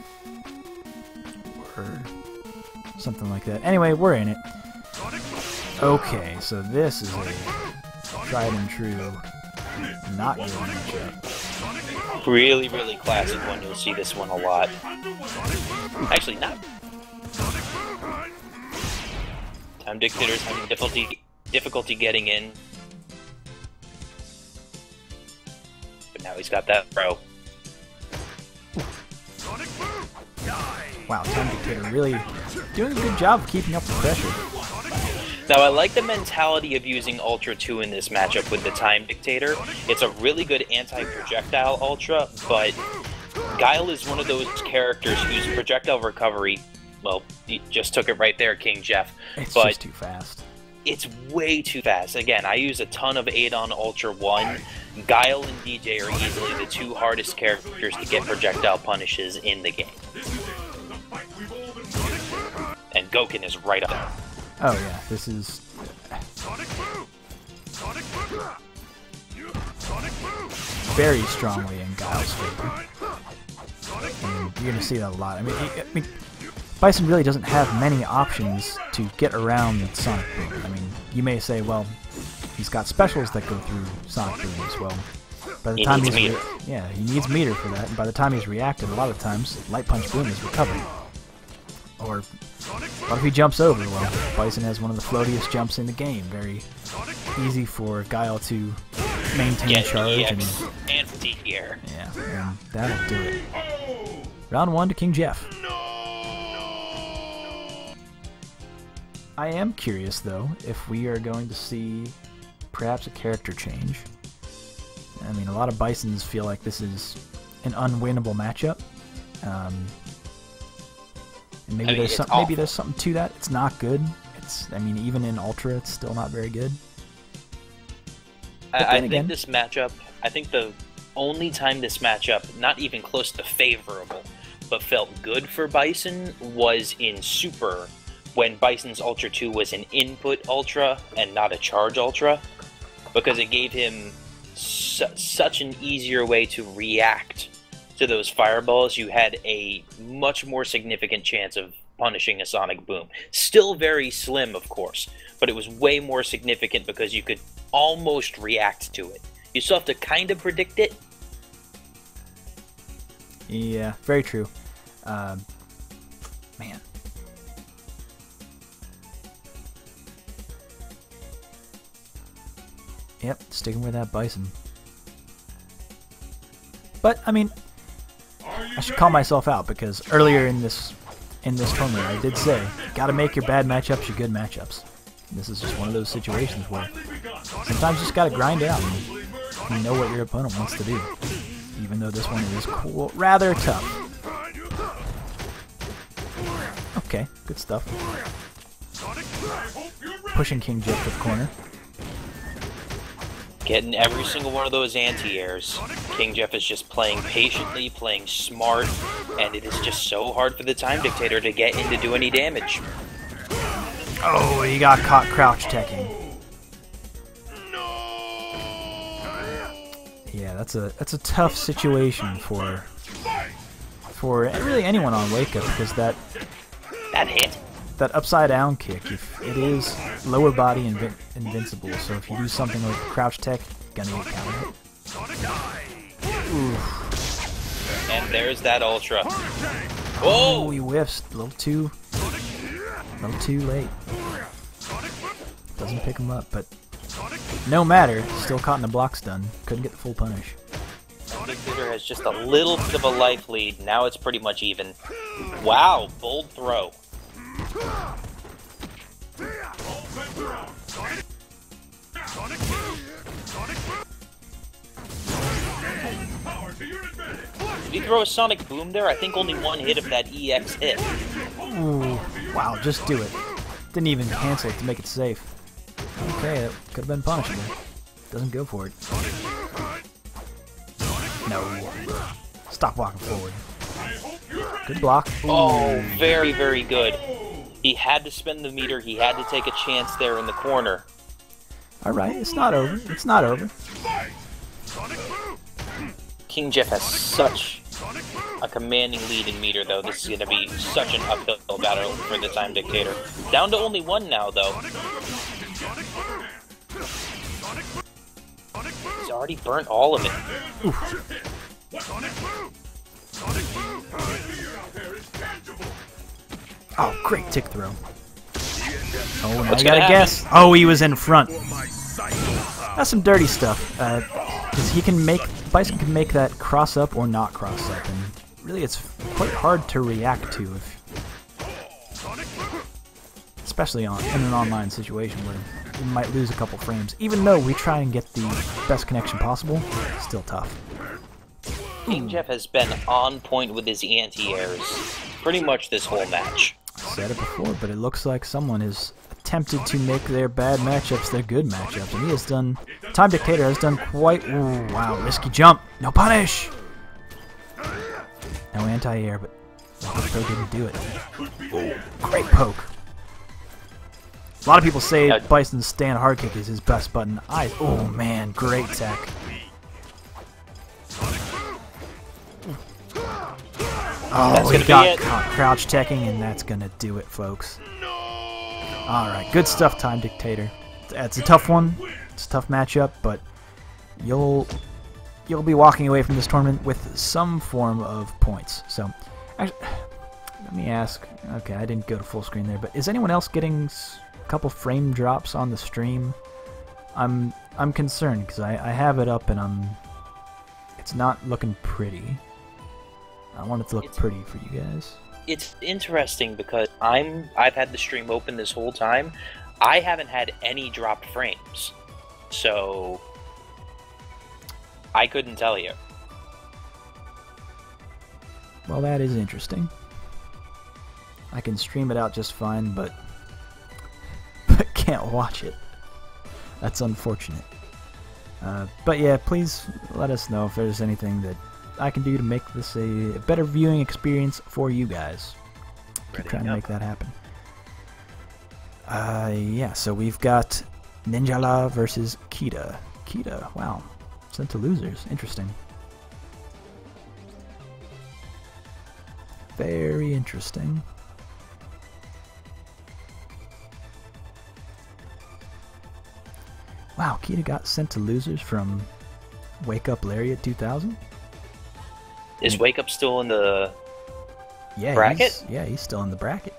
A: Or something like that. Anyway, we're in it. Okay, so this is a tried and true not good matchup.
B: Really, really classic one. You'll see this one a lot. Actually, not. Time Dictator's having difficulty getting in. But now he's got that throw.
A: Wow, Time Dictator really doing a good job of keeping up the pressure.
B: Now, I like the mentality of using Ultra 2 in this matchup with the Time Dictator. It's a really good anti-projectile Ultra, but Guile is one of those characters whose projectile recovery, well, you just took it right there, King Jeff.
A: It's
B: but
A: just too fast.
B: It's way too fast. Again, I use a ton of 8 on Ultra 1. Guile and DJ are easily the two hardest characters to get projectile punishes in the game. And Goken is right up there.
A: Oh yeah, this is... very strongly in Guile's favor. And you're gonna see that a lot. I mean, Bison really doesn't have many options to get around Sonic Boom. I mean, you may say, well, he's got specials that go through Sonic Boom as well. By the
B: He
A: time
B: needs
A: he's
B: meter.
A: yeah, he needs meter for that, and by the time he's reacted, a lot of times, Light Punch Boom is recovered. Or, what if he jumps over? Well, Bison has one of the floatiest jumps in the game. Very easy for Guile to maintain
B: Get
A: charge.
B: EX and fatigue here.
A: Yeah, and that'll do it. Round 1 to King Jeff. I am curious, though, if we are going to see perhaps a character change. I mean, a lot of Bisons feel like this is an unwinnable matchup. And maybe there's something to that. It's not good. I mean, even in Ultra, it's still not very good.
B: I think this matchup, I think the only time this matchup, not even close to favorable, but felt good for Bison was in Super, when Bison's Ultra 2 was an input Ultra and not a charge Ultra, because it gave him such an easier way to react to those fireballs. You had a much more significant chance of punishing a Sonic Boom. Still very slim, of course, but it was way more significant because you could almost react to it. You still have to kind of predict it.
A: Yeah, very true. Man. Yep, sticking with that Bison. But, I mean, I should call myself out, because earlier in this tournament I did say, gotta make your bad matchups your good matchups. And this is just one of those situations where sometimes you just gotta grind it out and know what your opponent wants to do. Even though this one is rather tough. Okay, good stuff. Pushing King Jeff to the corner.
B: Getting every single one of those anti-airs. King Jeff is just playing patiently, playing smart, and it is just so hard for the Time Dictator to get in to do any damage.
A: Oh, he got caught crouch teching. Yeah, that's a tough situation for really anyone on Wake Up, because that
B: hit.
A: That upside down kick, if it is lower body invincible, so if you do something like crouch tech, gonna get counter hit. Oof.
B: And there's that ultra.
A: Oh, he whiffs a little too late. Doesn't pick him up, but no matter, still caught in the block stun. Couldn't get the full punish.
B: Victor has just a little bit of a life lead. Now it's pretty much even. Wow, bold throw. Did he throw a sonic boom there? I think only one hit of that EX hit.
A: Ooh, wow, just do it. Didn't even cancel it to make it safe. Okay, that could have been punishable. Doesn't go for it. No. Stop walking forward. Good block. Ooh.
B: Oh, very, very good. He had to spend the meter. He had to take a chance there in the corner.
A: Alright, it's not over. It's not over.
B: King Jeff has such a commanding lead in meter, though. This is going to be such an uphill battle for the Time Dictator. Down to only one now, though. He's already burnt all of it.
A: Oof. Oh, great tick throw. Oh, now I gotta guess. Oh, he was in front. That's some dirty stuff. Because Bison can make that cross up or not cross up, and really it's quite hard to react to, especially in an online situation where you might lose a couple frames. Even though we try and get the best connection possible, it's still tough.
B: King Jeff has been on point with his anti-airs pretty much this whole match.
A: Said it before, but it looks like someone has attempted to make their bad matchups their good matchups, and he has done. Time Dictator has done quite. Ooh, wow, risky jump, no punish, no anti-air, but Pro didn't do it. Ooh, great poke. A lot of people say Bison's stand hard kick is his best button. Oh man, great tech. Oh, he got caught crouch teching, and that's gonna do it, folks. Alright, good stuff, Time Dictator. It's a tough one. It's a tough matchup, but you'll be walking away from this tournament with some form of points. So, actually, let me ask. Okay, I didn't go to full screen there, but is anyone else getting a couple frame drops on the stream? I'm concerned because I have it up and it's not looking pretty. I want it to look pretty for you guys.
B: It's interesting because I've had the stream open this whole time. I haven't had any dropped frames, so I couldn't tell you.
A: Well, that is interesting. I can stream it out just fine, but can't watch it. That's unfortunate. But yeah, please let us know if there's anything that I can do to make this a better viewing experience for you guys. Keep trying to make that happen. Yeah, so we've got Ninjala versus Kita. Kita, wow. Sent to losers. Interesting. Very interesting. Wow, Kita got sent to losers from Wake Up Lariat 2000?
B: Is Wake Up still in the bracket?
A: He's still in the bracket.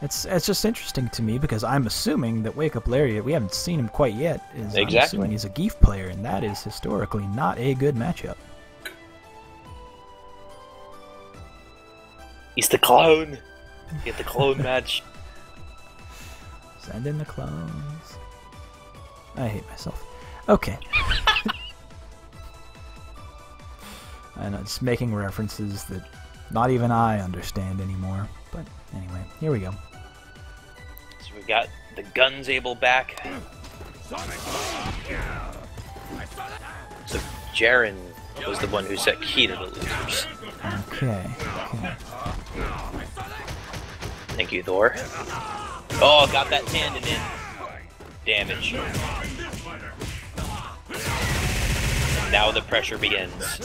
A: It's just interesting to me because I'm assuming that Wake Up Lariat, we haven't seen him quite yet, I'm assuming he's a Geef player, and that is historically not a good matchup.
B: He's the clone! Get the clone match.
A: Send in the clones. I hate myself. Okay. And it's making references that not even I understand anymore. But anyway, here we go.
B: So we got the Guns Able back. So Jaren was the one who set Kita to losers.
A: Okay.
B: Thank you, Thor. Oh, got that tandem in. Damage. And now the pressure begins.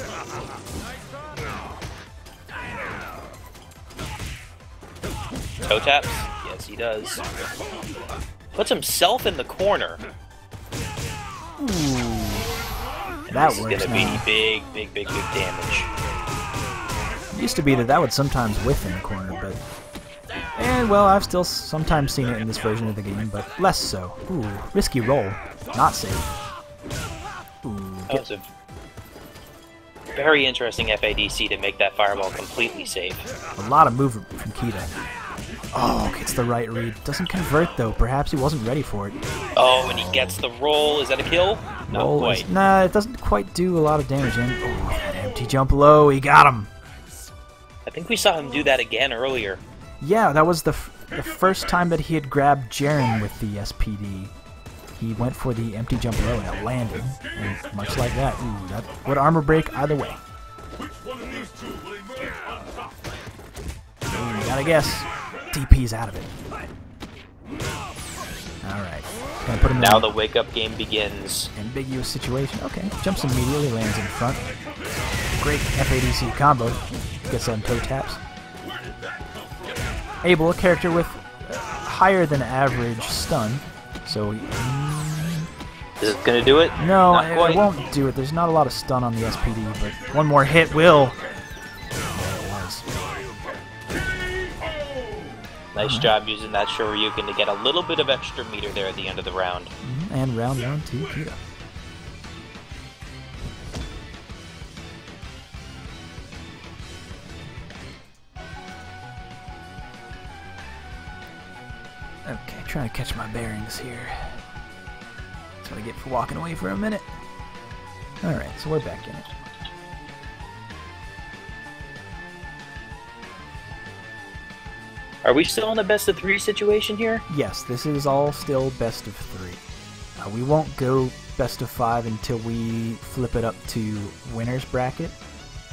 B: Toe taps? Yes, he does. Puts himself in the corner.
A: Ooh. That
B: This is
A: works
B: gonna be
A: now.
B: big damage.
A: It used to be that would sometimes whiff in the corner, but... And, well, I've still sometimes seen it in this version of the game, but less so. Ooh, risky roll. Not safe. Ooh,
B: That was a very interesting FADC to make that fireball completely safe.
A: a lot of movement from Kita. Oh, gets the right read. Doesn't convert, though. Perhaps he wasn't ready for it.
B: Oh, and he gets the roll. Is that a kill? Not
A: Roll
B: quite.
A: is- Nah, it doesn't quite do a lot of damage. And, oh, that empty jump low. He got him.
B: I think we saw him do that again earlier.
A: Yeah, that was the first time that he had grabbed Jaren with the SPD. He went for the empty jump low and it landed. And much like that, ooh, that would armor break either way.
C: Which one of these two will emerge on top?
A: Ooh, gotta guess. DP's out of it. Alright. Gonna put him
B: Now
A: in
B: the wake-up game begins.
A: an ambiguous situation. Okay. Jumps immediately, lands in front. Great FADC combo. Gets them toe taps. Abel, a character with higher than average stun. So,
B: Is it gonna do it?
A: no,
B: Not
A: it
B: quite.
A: won't do it. There's not a lot of stun on the SPD, but one more hit will. There it was.
B: Nice job using that Shoryuken to get a little bit of extra meter there at the end of the round.
A: And round 1 to Kita. Okay, trying to catch my bearings here. That's what I get for walking away for a minute. Alright, so we're back in it.
B: Are we still in a best of 3 situation here?
A: Yes, this is all still best of 3. We won't go best of 5 until we flip it up to winner's bracket,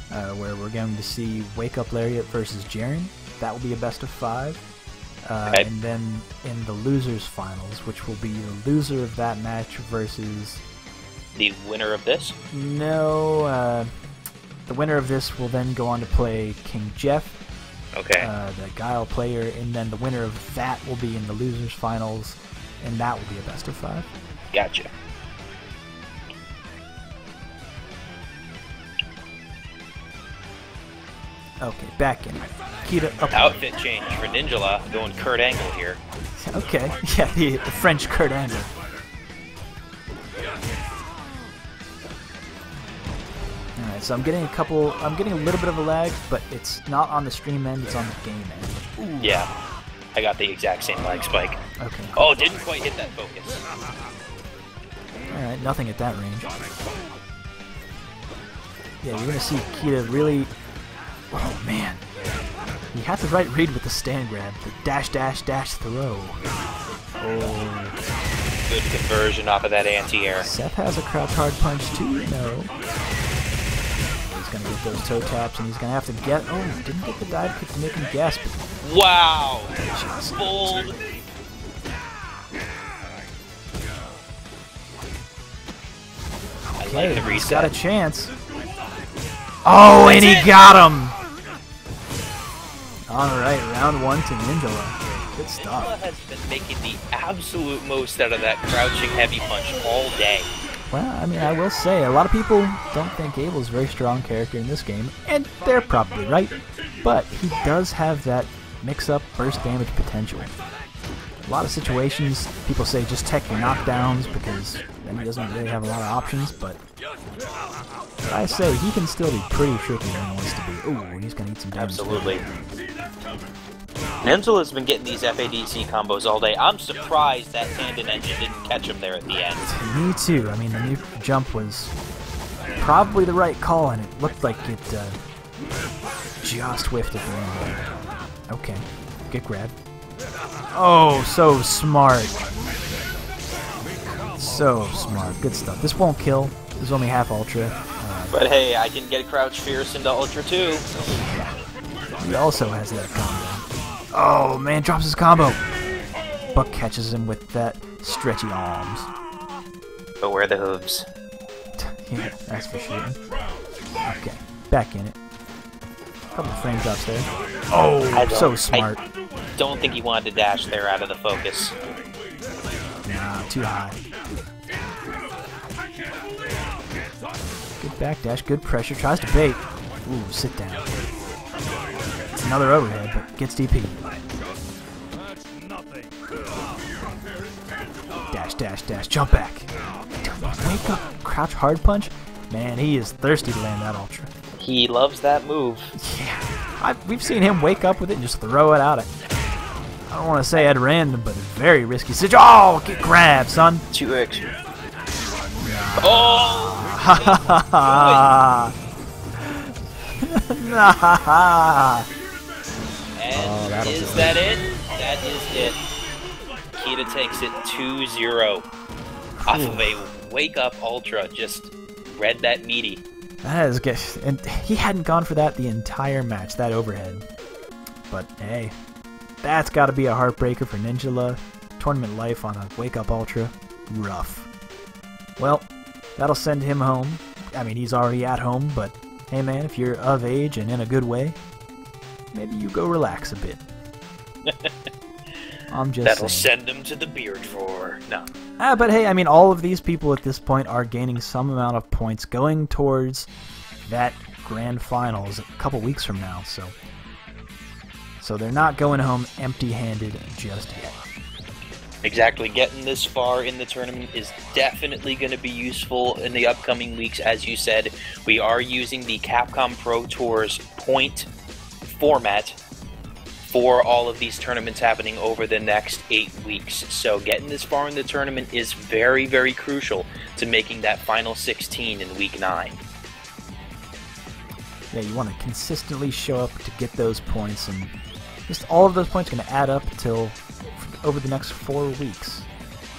A: where we're going to see Wake Up Lariat versus Jaren. That will be a best of 5.
B: Okay.
A: And then in the losers finals, which will be the loser of that match versus...
B: The winner of this?
A: No, the winner of this will then go on to play King Jeff,
B: Okay.
A: the Guile player, and then the winner of that will be in the losers finals, and that will be a best of 5.
B: Gotcha.
A: Okay, back in. Kita up.
B: Outfit change for Ninjala, going Kurt Angle here.
A: Okay, yeah, the French Kurt Angle. Alright, so I'm getting a little bit of a lag, but it's not on the stream end, it's on the game end. Ooh.
B: Yeah. I got the exact same lag spike.
A: Okay.
B: Oh, didn't quite hit that focus.
A: Alright, nothing at that range. Yeah, you're gonna see Kita really... Oh, man. He had the right read with the stand grab. The dash, dash, dash throw. Oh.
B: Good conversion off of that anti-air.
A: Seth has a crouch hard punch too? No. He's gonna get those toe taps and he's gonna have to get... Oh, didn't get the dive kick to make him gasp.
B: Wow!
A: Just...
B: Bold. I like
A: Okay,
B: the
A: he's got a
B: reset.
A: chance. Oh, and he got him! Alright, round 1 to Ninjala. Good
B: Ninjala
A: stuff.
B: has been making the absolute most out of that crouching heavy punch all day.
A: Well, I mean, I will say, a lot of people don't think Abel's a very strong character in this game, and they're probably right, but he does have that mix-up burst damage potential. A lot of situations, people say just tech your knockdowns because then he doesn't really have a lot of options, but I say he can still be pretty tricky when he wants to be. Ooh, he's going to eat some damage.
B: Absolutely. Ninjala's been getting these FADC combos all day. I'm surprised that Tandon Engine didn't catch him there at the end.
A: Me too. I mean, the new jump was probably the right call, and it looked like it just whiffed at the end. Okay, get grabbed. Oh, so smart. So smart. Good stuff. This won't kill. This is only half ultra.
B: But hey, I can get Crouch Fierce into Ultra too.
A: He also has that combo. Oh, man, drops his combo. Buck catches him with that stretchy arms.
B: But where are the hooves?
A: Yeah, that's for sure. Okay, back in it. Couple of frame drops there. Oh, so smart.
B: I don't think he wanted to dash there out of the focus.
A: Nah, too high. Good backdash, good pressure. Tries to bait. Ooh, sit down. It's another overhead, but gets DP. Dash, dash, dash. Jump back. Wake up. Crouch hard punch. Man, he is thirsty to land that ultra.
B: He loves that move.
A: Yeah. We've seen him wake up with it and just throw it out. I don't want to say at random, but it's very risky. Oh, get grabbed, son.
B: 2x. Oh! And is that it? That is it. Kita takes it 2-0 off of a wake-up ultra. Just read that meaty.
A: That is good. And he hadn't gone for that the entire match, that overhead. But hey, that's got to be a heartbreaker for Ninjala. Tournament life on a wake-up ultra. Rough. Well, that'll send him home. I mean, he's already at home, but hey man, if you're of age and in a good way, maybe you go relax a bit. I'm just
B: That'll
A: saying.
B: send him to the beer drawer. No.
A: But hey, I mean, all of these people at this point are gaining some amount of points going towards that grand finals a couple weeks from now, so they're not going home empty-handed just yet.
B: Exactly. Getting this far in the tournament is definitely going to be useful in the upcoming weeks. As you said, we are using the Capcom Pro Tour's point format for all of these tournaments happening over the next 8 weeks. So getting this far in the tournament is very, very crucial to making that final 16 in week 9.
A: Yeah, you want to consistently show up to get those points, and just all of those points are going to add up till over the next 4 weeks.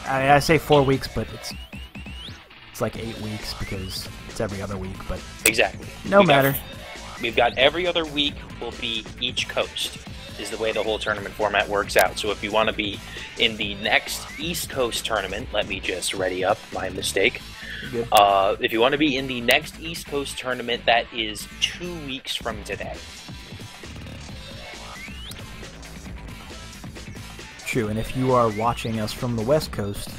A: I say 4 weeks, but it's like 8 weeks because it's every other week. But
B: exactly,
A: no matter.
B: We've got every other week will be each coast, is the way the whole tournament format works out. So if you want to be in the next East Coast tournament, let me just ready up, my mistake.
A: Good.
B: If you want to be in the next East Coast tournament, that is 2 weeks from today.
A: True, and if you are watching us from the West Coast,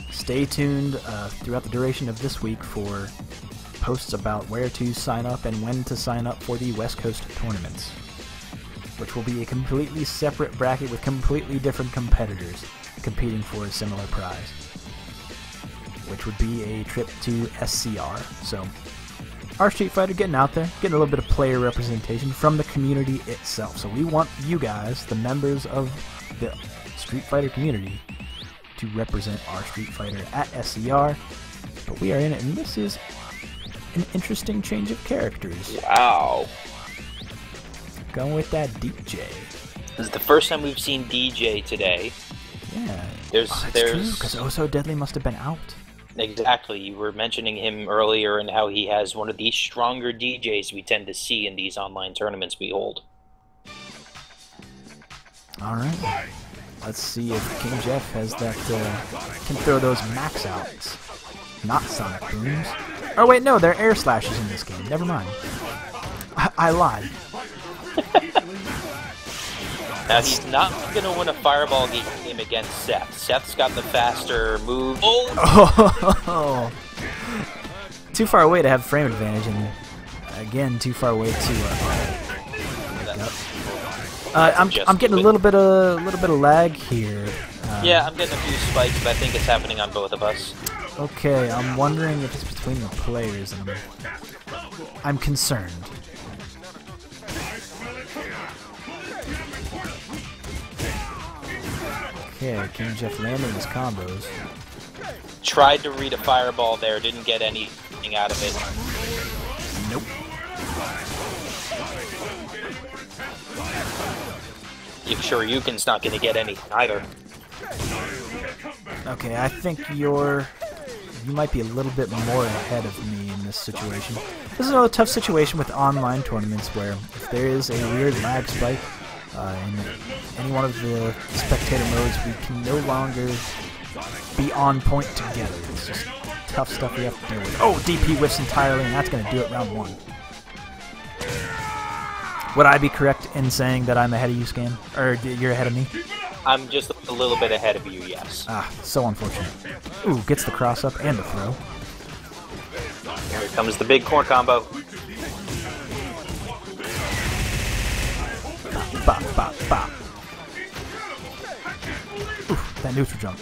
A: stay tuned throughout the duration of this week for posts about where to sign up and when to sign up for the West Coast tournaments, which will be a completely separate bracket with completely different competitors competing for a similar prize, which would be a trip to SCR. So, our Street Fighter getting out there, getting a little bit of player representation from the community itself. So we want you guys, the members of the Street Fighter community, to represent our Street Fighter at SCR, but we are in it, and this is an interesting change of characters.
B: Wow.
A: Going with that DJ.
B: This is the first time we've seen DJ today.
A: Yeah.
B: There's
A: true, because Oh So Deadly must have been out.
B: Exactly. You were mentioning him earlier and how he has one of the stronger DJs we tend to see in these online tournaments we hold.
A: Alright. Let's see if King Jeff has that, can throw those max outs. Not sonic booms. Oh wait, no, they're air slashes in this game. Never mind. I lied.
B: Now, he's not going to win a fireball game against Seth. Seth's got the faster move.
A: Oh! Too far away to have frame advantage, and again, too far away to. I'm getting a little bit of lag here.
B: Yeah, I'm getting a few spikes, but I think it's happening on both of us.
A: Okay, I'm wondering if it's between the players, and I'm concerned. Okay, King Jeff landing his combos.
B: Tried to read a fireball there, didn't get anything out of it.
A: Nope.
B: Sure, Yukin's not going to get any either.
A: Okay, I think you might be a little bit more ahead of me in this situation. This is another tough situation with online tournaments where if there is a weird lag spike, In any one of the spectator modes, we can no longer be on point together. It's just tough stuff we have to deal with. Oh, DP whiffs entirely, and that's going to do it round 1. Would I be correct in saying that I'm ahead of you, Scan? Or you're ahead of me?
B: I'm just a little bit ahead of you, yes.
A: Ah, so unfortunate. Ooh, gets the cross up and the throw.
B: Here comes the big corn combo.
A: Bop, bop, bop. Oof, that neutral jump.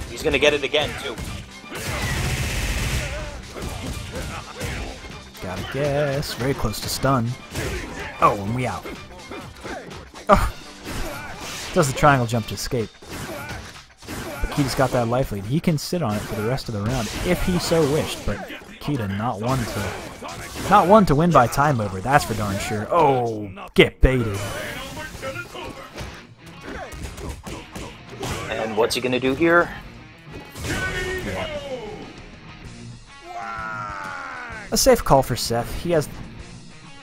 B: He's gonna get it again, too.
A: Gotta guess. Very close to stun. Oh, and we out. Oh! Does the triangle jump to escape. But Kita's got that life lead. He can sit on it for the rest of the round if he so wished, but Kita not one to win by time over, that's for darn sure. Oh, get baited.
B: And what's he gonna do here?
A: Yeah. A safe call for Seth. He has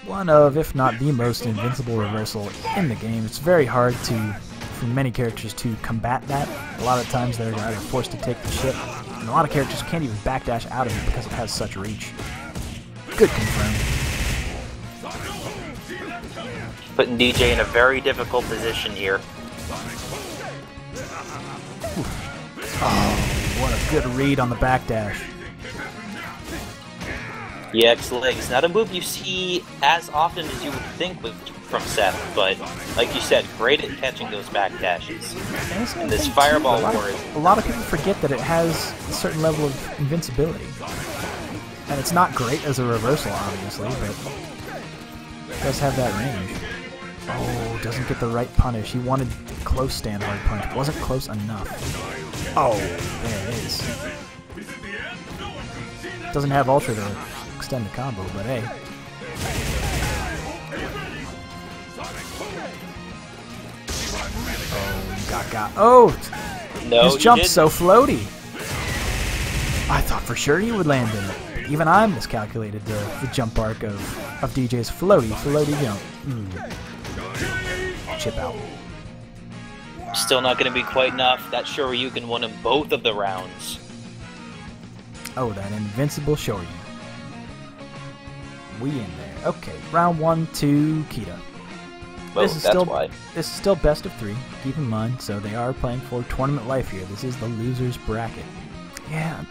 A: one of, if not the most invincible reversal in the game. It's very hard for many characters to combat that. A lot of times they're either forced to take the ship, and a lot of characters can't even backdash out of it because it has such reach. Good confirm.
B: Putting DJ in a very difficult position here.
A: Oh, what a good read on the backdash.
B: EX legs, not a move you see as often as you would think from Seth, but like you said, great at catching those backdashes. And this fireball war is...
A: A lot of people forget that it has a certain level of invincibility. And it's not great as a reversal, obviously, but it does have that range. Oh, doesn't get the right punish. He wanted close stand hard punch. Wasn't close enough. Oh, there it is. Doesn't have ultra to extend the combo, but hey. Oh, got. Oh!
B: No,
A: his jump's so floaty. I thought for sure he would land in it. But even I miscalculated the jump arc of DJ's floaty jump. Chip out.
B: Still not going to be quite enough. That Shoryuken won him both of the rounds.
A: Oh, that invincible Shoryu. We in there. Okay, round 1 to Kita.
B: Oh,
A: this is still best of 3. Keep in mind, so they are playing for tournament life here. This is the losers bracket. Yeah,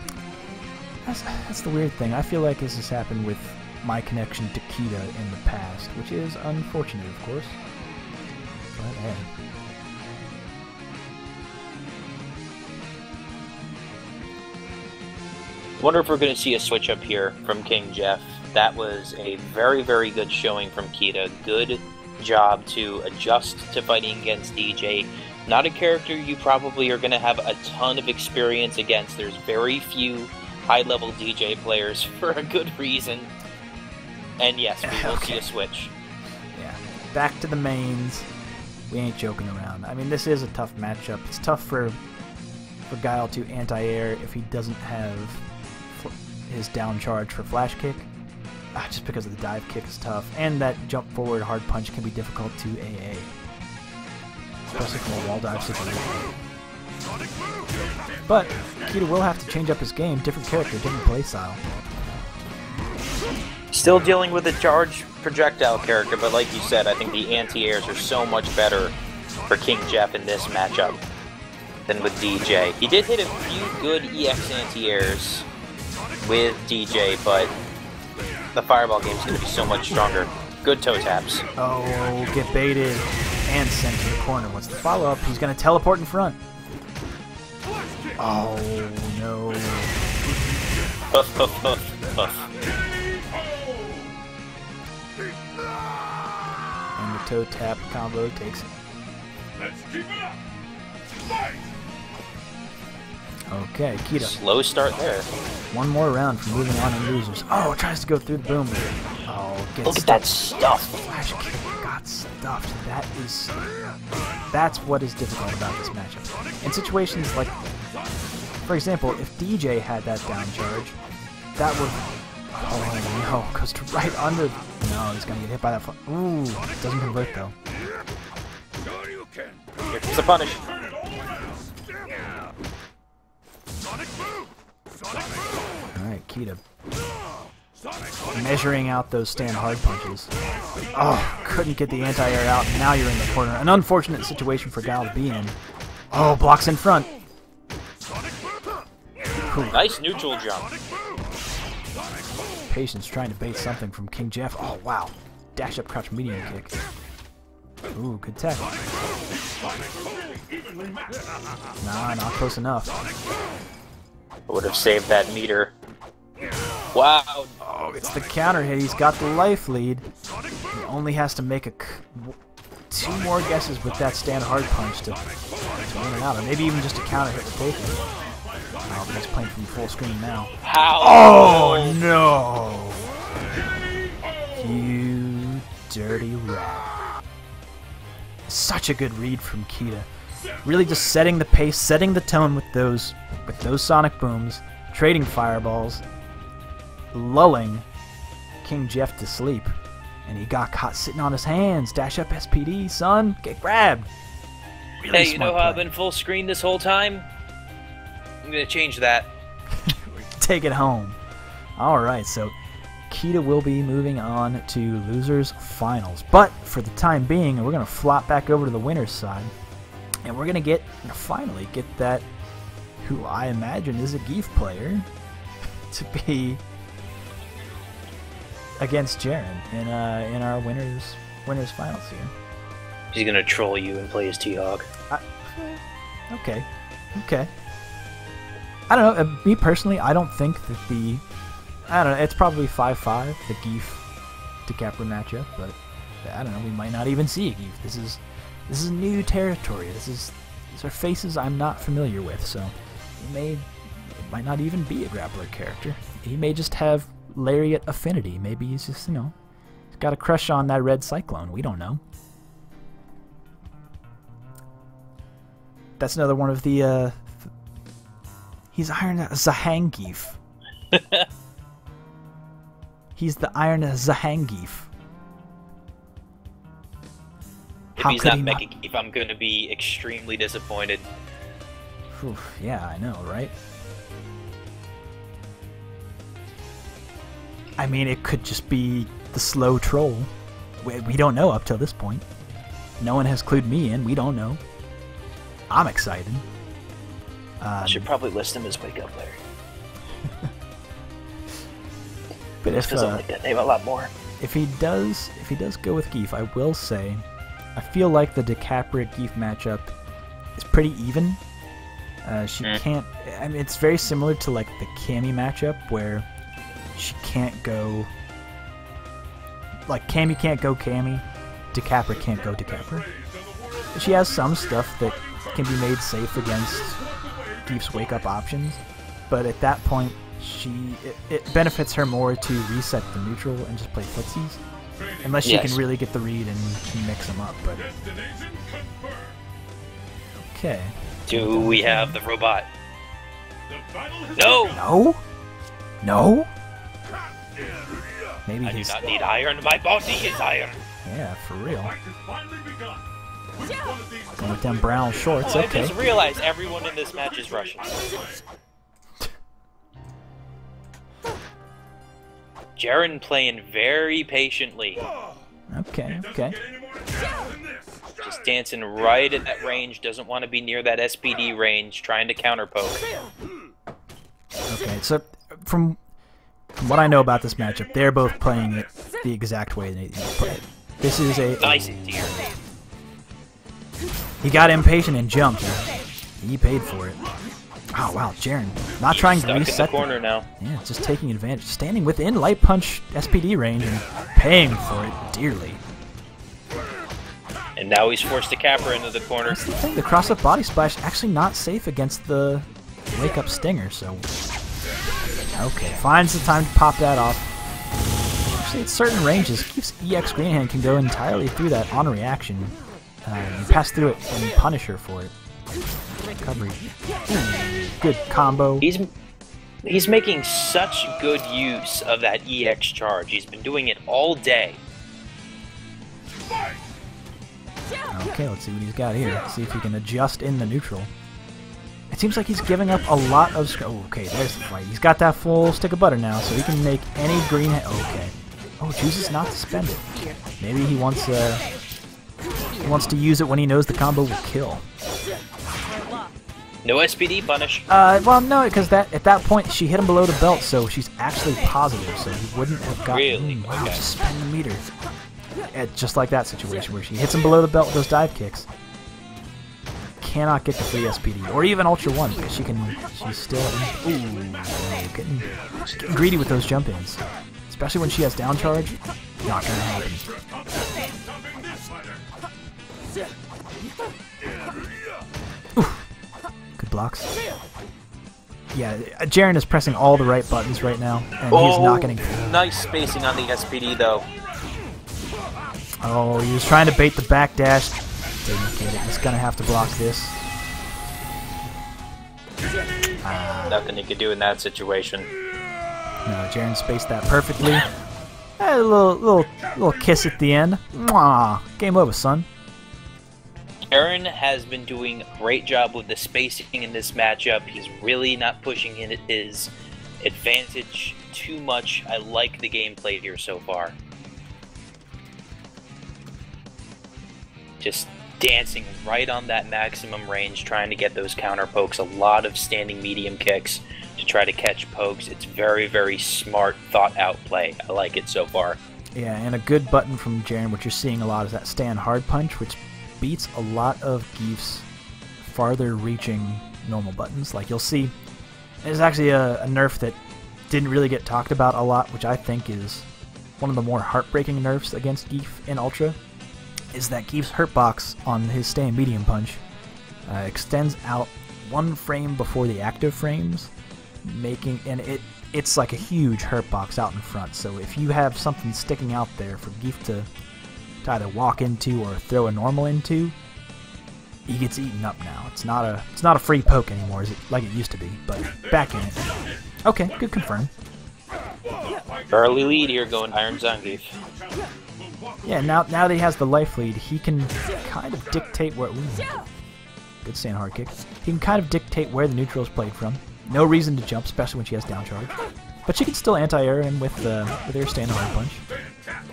A: that's the weird thing. I feel like this has happened with my connection to Kita in the past, which is unfortunate, of course. But hey.
B: Wonder if we're going to see a switch up here from King Jeff. That was a very, very good showing from Kita. Good job to adjust to fighting against DJ. Not a character you probably are going to have a ton of experience against. There's very few high-level DJ players for a good reason. And yes, we will see a switch.
A: Yeah, back to the mains. We ain't joking around. I mean, this is a tough matchup. It's tough for Guile to anti-air if he doesn't have his down charge for flash kick. Just because of the dive kick is tough, and that jump forward hard punch can be difficult to AA, especially from a wall dive situation. But Kita will have to change up his game. Different character, different playstyle.
B: Still dealing with a charge projectile character, but like you said, I think the anti-airs are so much better for King Jeff in this matchup than with DJ. He did hit a few good EX anti-airs with DJ, but the fireball game is going to be so much stronger. Good toe taps.
A: Oh, get baited and sent to the corner. What's the follow-up? He's going to teleport in front. Oh, no.
B: Huff, huff, huff, huff.
A: And the toe tap combo takes it.
C: Let's keep it up. Fight!
A: Okay, Kita.
B: Slow start there.
A: One more round for moving on and losers. Oh, tries to go through the boom. Oh, gets
B: Look at that stuff.
A: Flash kick got stuffed. That's what is difficult about this matchup. In situations like, for example, if DJ had that down charge, that would... Oh no, goes right under... No, he's gonna get hit by that... Ooh, doesn't convert though.
B: It's a punish.
A: Alright, Kita measuring out those stand hard punches. Oh, couldn't get the anti-air out. Now you're in the corner. An unfortunate situation for Gal to be in. Oh, blocks in front.
B: Nice neutral jump.
A: Patience trying to bait something from King Jeff. Oh, wow. Dash up crouch medium kick. Ooh, good tech. Nah, not close enough.
B: I would have saved that meter. Wow.
A: Oh, it's the counter hit. He's got the life lead. He only has to make two more guesses with that stand hard punch to win it out. Or maybe even just a counter hit to take it. Oh, but he's playing from full screen now.
B: How?
A: Oh, no! You dirty rat. Such a good read from Kita. Really just setting the pace, setting the tone with those sonic booms, trading fireballs, lulling King Jeff to sleep. And he got caught sitting on his hands. Dash up SPD, son. Get grabbed. Really
B: Hey, you know how I've been full screen this whole time? I'm gonna change that.
A: Take it home. Alright, so Kita will be moving on to losers finals. But for the time being, we're going to flop back over to the winners side. And we're going to finally get that, who I imagine is a Geef player, to be against Jaren in our winners finals here.
B: He's gonna troll you and play his T-Hawk.
A: Okay. I don't know. Me personally, I don't think that I don't know. It's probably 5-5, the Geef DeCapra matchup, but I don't know. We might not even see a Geef. This is new territory. These are faces I'm not familiar with, so it might not even be a grappler character. He may just have lariat affinity. Maybe he's just, he's got a crush on that red cyclone. We don't know. That's another one of the he's Iron Zahangif. He's the Iron Zahangif.
B: If he's not Mega Geef, I'm gonna be extremely disappointed.
A: Whew, yeah, I know, right? I mean, it could just be the slow troll. We don't know up till this point. No one has clued me in. We don't know. I'm excited.
B: I should probably list him as Wake Up Larry.
A: But
B: because I like that name a lot more.
A: If he does go with Geef, I will say, I feel like the DeCapra Geef matchup is pretty even. She can't. I mean, it's very similar to like the Cammy matchup where she can't go. Like Cammy can't go Cammy, DeCapra can't go DeCapra. She has some stuff that can be made safe against Geef's wake up options, but at that point, it benefits her more to reset the neutral and just play footsies, unless she can really get the read and mix them up. But okay.
B: Do we have the robot?
A: No. Maybe
B: I do not need iron. My body is iron.
A: Yeah, for real. Going with them brown shorts. Okay.
B: I just realized everyone in this match is Russian. Jaren playing very patiently.
A: Okay.
B: Just dancing right at that range, doesn't want to be near that SPD range, trying to counter poke.
A: Okay, so from what I know about this matchup, they're both playing it the exact way they play it. This is a...
B: Nice, dear.
A: He got impatient and jumped. He paid for it. Oh, wow, Jaren. Not trying to reset.
B: In the corner now.
A: Yeah, just taking advantage. Standing within light punch SPD range and paying for it dearly.
B: And now he's forced to Capra into the corner.
A: That's the thing. The cross-up body splash actually not safe against the wake-up stinger, so... Okay, finds the time to pop that off. Actually, at certain ranges, Geef's EX Green Hand can go entirely through that on reaction. And pass through it and punish her for it. Recovery. Good combo.
B: He's making such good use of that EX charge. He's been doing it all day.
A: Okay, let's see what he's got here. See if he can adjust in the neutral. It seems like he's giving up a lot of... Oh, okay, there's the fight. He's got that full stick of butter now, so he can make any green... Okay. Oh, chooses not to spend it. Maybe he wants to use it when he knows the combo will kill.
B: No SPD punish.
A: Well, no, because at that point she hit him below the belt, so she's actually positive, so he wouldn't have gotten...
B: Really?
A: Wow,
B: Okay.
A: just spend the meter. Just like that situation where she hits him below the belt with those dive kicks. Cannot get the free SPD, or even Ultra 1, because she's still... Ooh, getting greedy with those jump-ins. Especially when she has down charge. Not gonna happen. Oof. Good blocks. Yeah, Jaren is pressing all the right buttons right now, and he's not getting...
B: Nice spacing on the SPD, though.
A: Oh, he was trying to bait the back dash. Didn't get it. He's gonna have to block this.
B: Nothing you could do in that situation.
A: No, Jaren spaced that perfectly. A little kiss at the end. Mwah! Game over, son.
B: Aaron has been doing a great job with the spacing in this matchup. He's really not pushing his advantage too much. I like the gameplay here so far. Just dancing right on that maximum range, trying to get those counter pokes. A lot of standing medium kicks to try to catch pokes. It's very, very smart, thought-out play. I like it so far.
A: Yeah, and a good button from Jaren, what you're seeing a lot is that stand hard punch, which beats a lot of Geef's farther-reaching normal buttons. Like, you'll see, there's actually a nerf that didn't really get talked about a lot, which I think is one of the more heartbreaking nerfs against Geef in Ultra, is that Geef's hurt box on his stand medium punch extends out one frame before the active frames, it's like a huge hurt box out in front. So if you have something sticking out there for Geef to either walk into or throw a normal into, he gets eaten up now. It's not a free poke anymore, like it used to be. But back in it. Okay, good confirm.
B: Early lead here going Iron Zangief.
A: Yeah, now that he has the life lead, he can kind of dictate where... Ooh, good stand hard kick. He can kind of dictate where the neutral is played from. No reason to jump, especially when she has down charge. But she can still anti-air him with her stand hard punch.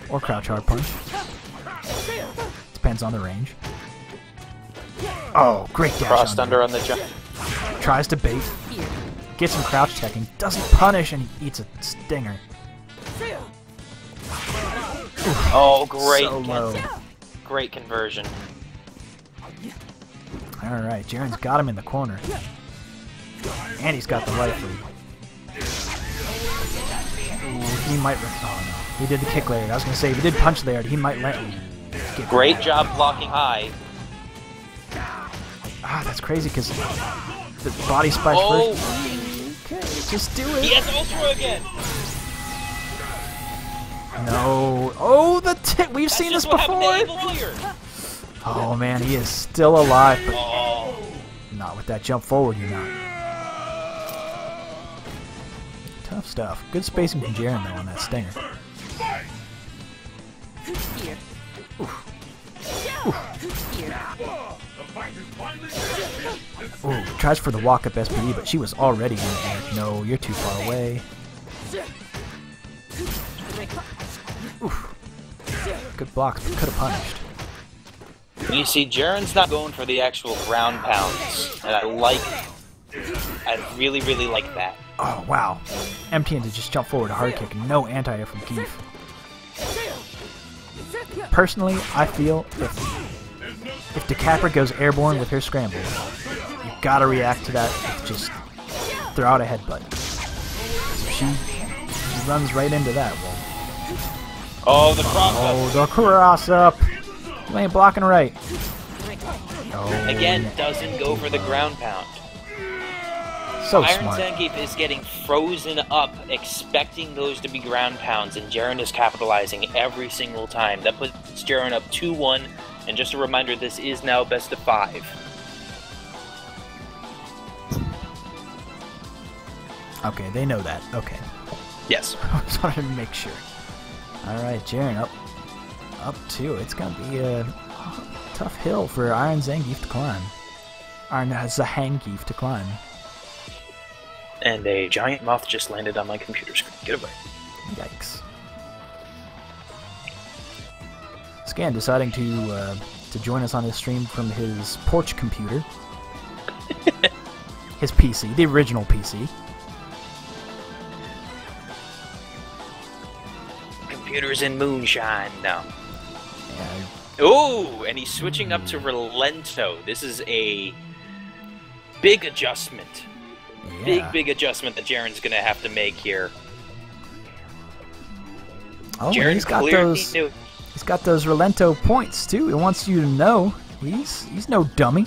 A: Or crouch hard punch. Depends on the range. Oh, great dash
B: Crossed under on the jump.
A: Tries to bait. Gets him crouch teching. Doesn't punish, and he eats a stinger.
B: Oh, great.
A: So low.
B: Great conversion.
A: Alright, Jaren's got him in the corner. And he's got the life lead. Ooh, he might... Oh, no. He did the kick layered. I was going to say, if he did punch layered, he might let...
B: Great job blocking high.
A: Ah, that's crazy, because the body splash first. Okay, just do it.
B: He has Ultra again.
A: No. Oh, the tip. We've seen this before. Oh, man, he is still alive, but not with that jump forward, you're not. Tough stuff. Good spacing from Jaren, though, on that stinger. Oof. Ooh, tries for the walk-up SPD, but she was already in the air. No, you're too far away. Oof. Good blocks, but could have punished.
B: You see, Jaren's not going for the actual ground pounds, and I really, really like that.
A: Oh, wow. MTN to just jump forward, hard kick, no anti-air from Geef. Personally, I feel if DeCapra goes airborne with her scramble, you gotta react to that with just throw out a headbutt. So she runs right into that. Well,
B: oh, the cross-up.
A: Oh, the cross-up. You ain't blocking right. Oh,
B: Again, doesn't go for the ground pound.
A: So
B: Iron
A: smart.
B: Zangief is getting frozen up, expecting those to be ground pounds, and Jaren is capitalizing every single time. That puts Jaren up 2-1, and just a reminder, this is now best of 5.
A: Okay, they know that. Okay.
B: Yes.
A: I just wanted to make sure. Alright, Jaren up 2. It's going to be a tough hill for Iron Zangief to climb. Iron Zangief to climb.
B: And a giant moth just landed on my computer screen. Get away.
A: Yikes. Scan deciding to join us on his stream from his porch computer. His PC, the original PC.
B: Computers in moonshine now.
A: Yeah.
B: Oh, and he's switching up to Relento. This is a big adjustment.
A: Yeah.
B: Big adjustment that Jaren's going to have to make here.
A: Oh,
B: Jaren
A: he's got
B: clearly
A: those.
B: knew.
A: He's got those Relento points too. He wants you to know he's no dummy.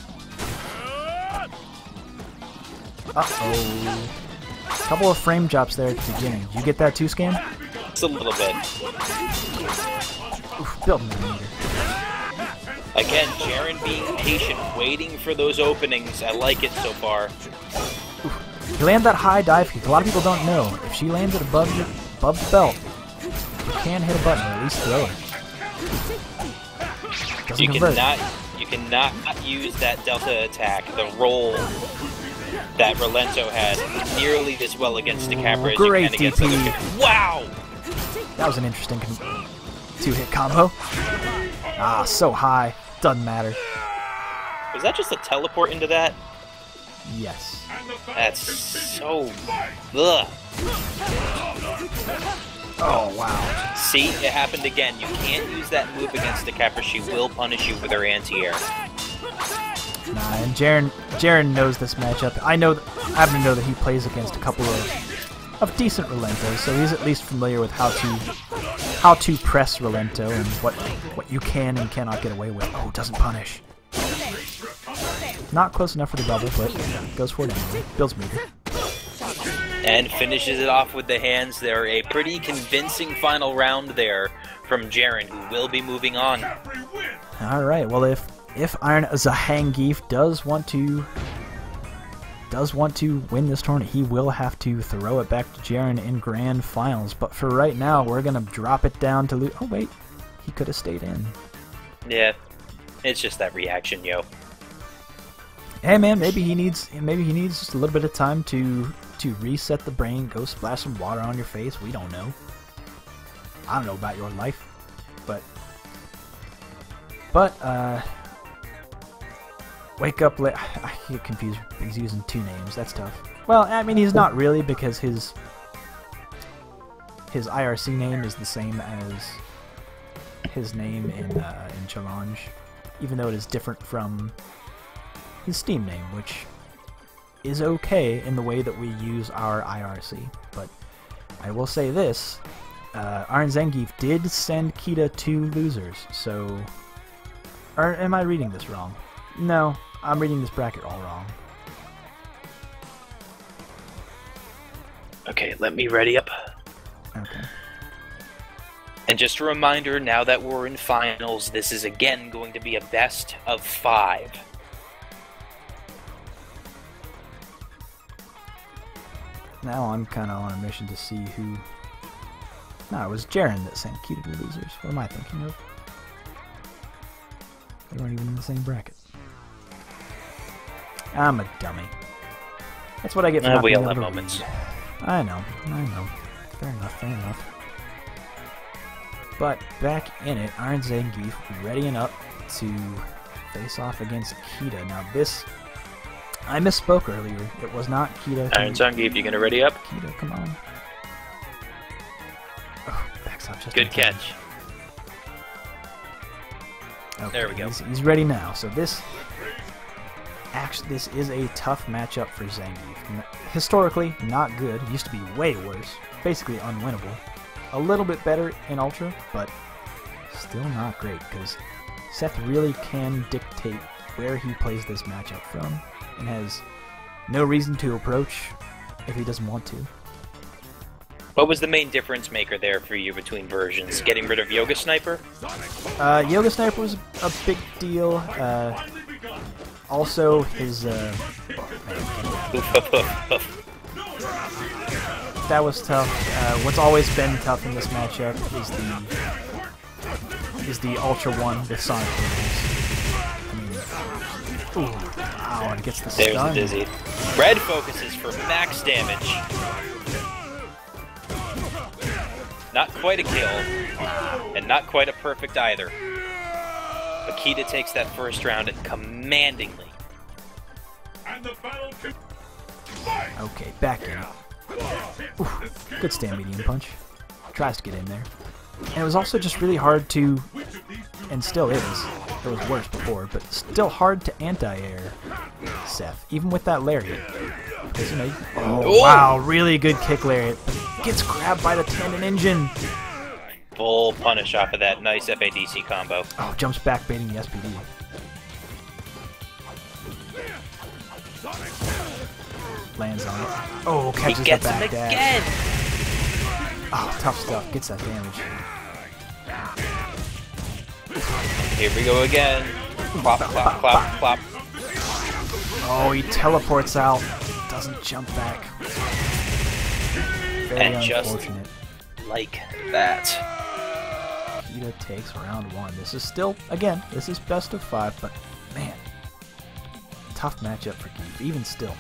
A: Uh-oh. Couple of frame drops there at the beginning. Did you get that too, Scan?
B: Just a little bit.
A: Oof, build millimeter.
B: Again, Jaren being patient, waiting for those openings. I like it so far.
A: Oof. You land that high dive kick. A lot of people don't know. If she lands it above the belt, you can hit a button or at least throw it. Doesn't convert.
B: You cannot use that Delta attack, the roll that Relento had, nearly as well against the Capra as you can against other characters. Wow!
A: That was an interesting two-hit combo. Ah, so high. Doesn't matter.
B: Was that just a teleport into that?
A: Yes.
B: That's so... Ugh.
A: Oh, wow.
B: See, it happened again. You can't use that move against the Capra. She will punish you with her anti-air.
A: Nah, and Jaren knows this matchup. I happen to know that he plays against a couple of decent Relentos, so he's at least familiar with how to press Relento and what you can and cannot get away with. Oh, it doesn't punish. Not close enough for the double, but goes for it anyway. Builds meter.
B: And finishes it off with the hands there. A pretty convincing final round there from Jaren, who will be moving on.
A: Alright, well if Iron Zangief does want to win this tournament, he will have to throw it back to Jaren in grand finals. But for right now, we're gonna drop it down to oh wait, he could have stayed in.
B: Yeah, it's just that reaction, yo.
A: Hey man, maybe he needs just a little bit of time to reset the brain, go splash some water on your face. We don't know. I don't know about your life, but wake up late. I get confused. He's using two names. That's tough. Well, I mean, he's not really, because his IRC name is the same as his name in Challenge, even though it is different from his Steam name, which is okay in the way that we use our IRC. But I will say this: Iron Zangief did send Kita 2 losers. So, or am I reading this wrong? No. I'm reading this bracket all wrong.
B: Okay, let me ready up.
A: Okay.
B: And just a reminder, now that we're in finals, this is again going to be a best of 5.
A: Now I'm kind of on a mission to see who... No, it was Jaren that sent Kita to losers. What am I thinking of? They weren't even in the same bracket. I'm a dummy. That's what I get for not
B: we
A: being
B: all
A: able
B: have
A: to
B: moments.
A: read. I know. Fair enough. But back in it, Iron Zangief readying up to face off against Kita. Now this, I misspoke earlier. It was not Kita.
B: Iron Zangief, you gonna ready up?
A: Kita, come on. Oh, backs up just
B: Good
A: in time.
B: catch.
A: Okay,
B: There we go.
A: He's ready now. So this is a tough matchup for Zangief. Historically, not good. Used to be way worse. Basically unwinnable. A little bit better in Ultra, but still not great, because Seth really can dictate where he plays this matchup from, and has no reason to approach if he doesn't want to.
B: What was the main difference maker there for you between versions? Getting rid of Yoga Sniper?
A: Yoga Sniper was a big deal. Also, his that was tough. What's always been tough in this matchup is the Ultra 1 with Sonic moves. Ooh, wow, and it gets the
B: There's
A: stun.
B: the dizzy. Red focuses for max damage. Not quite a kill, and not quite a perfect either. Akita takes that first round commandingly.
C: And the battle can
A: Okay, back in. Oof, good stand medium punch. Tries to get in there. And it was also just really hard to, and still is, it was worse before, but still hard to anti-air Seth, even with that lariat. Because, you know, oh wow, really good kick lariat, but gets grabbed by the tendon engine.
B: Full punish off of that nice FADC combo.
A: Oh, jumps back baiting the SPD. Lands on it. Oh, catches
B: He gets
A: the back
B: him
A: dash.
B: again!
A: Oh, tough stuff. Gets that damage.
B: Here we go again. Plop, plop, plop, plop.
A: Oh, he teleports out. Doesn't jump back. Very
B: And just
A: unfortunate.
B: like that.
A: Akita takes round 1. This is still, again, this is best of 5, but man, tough matchup for Keith, even still.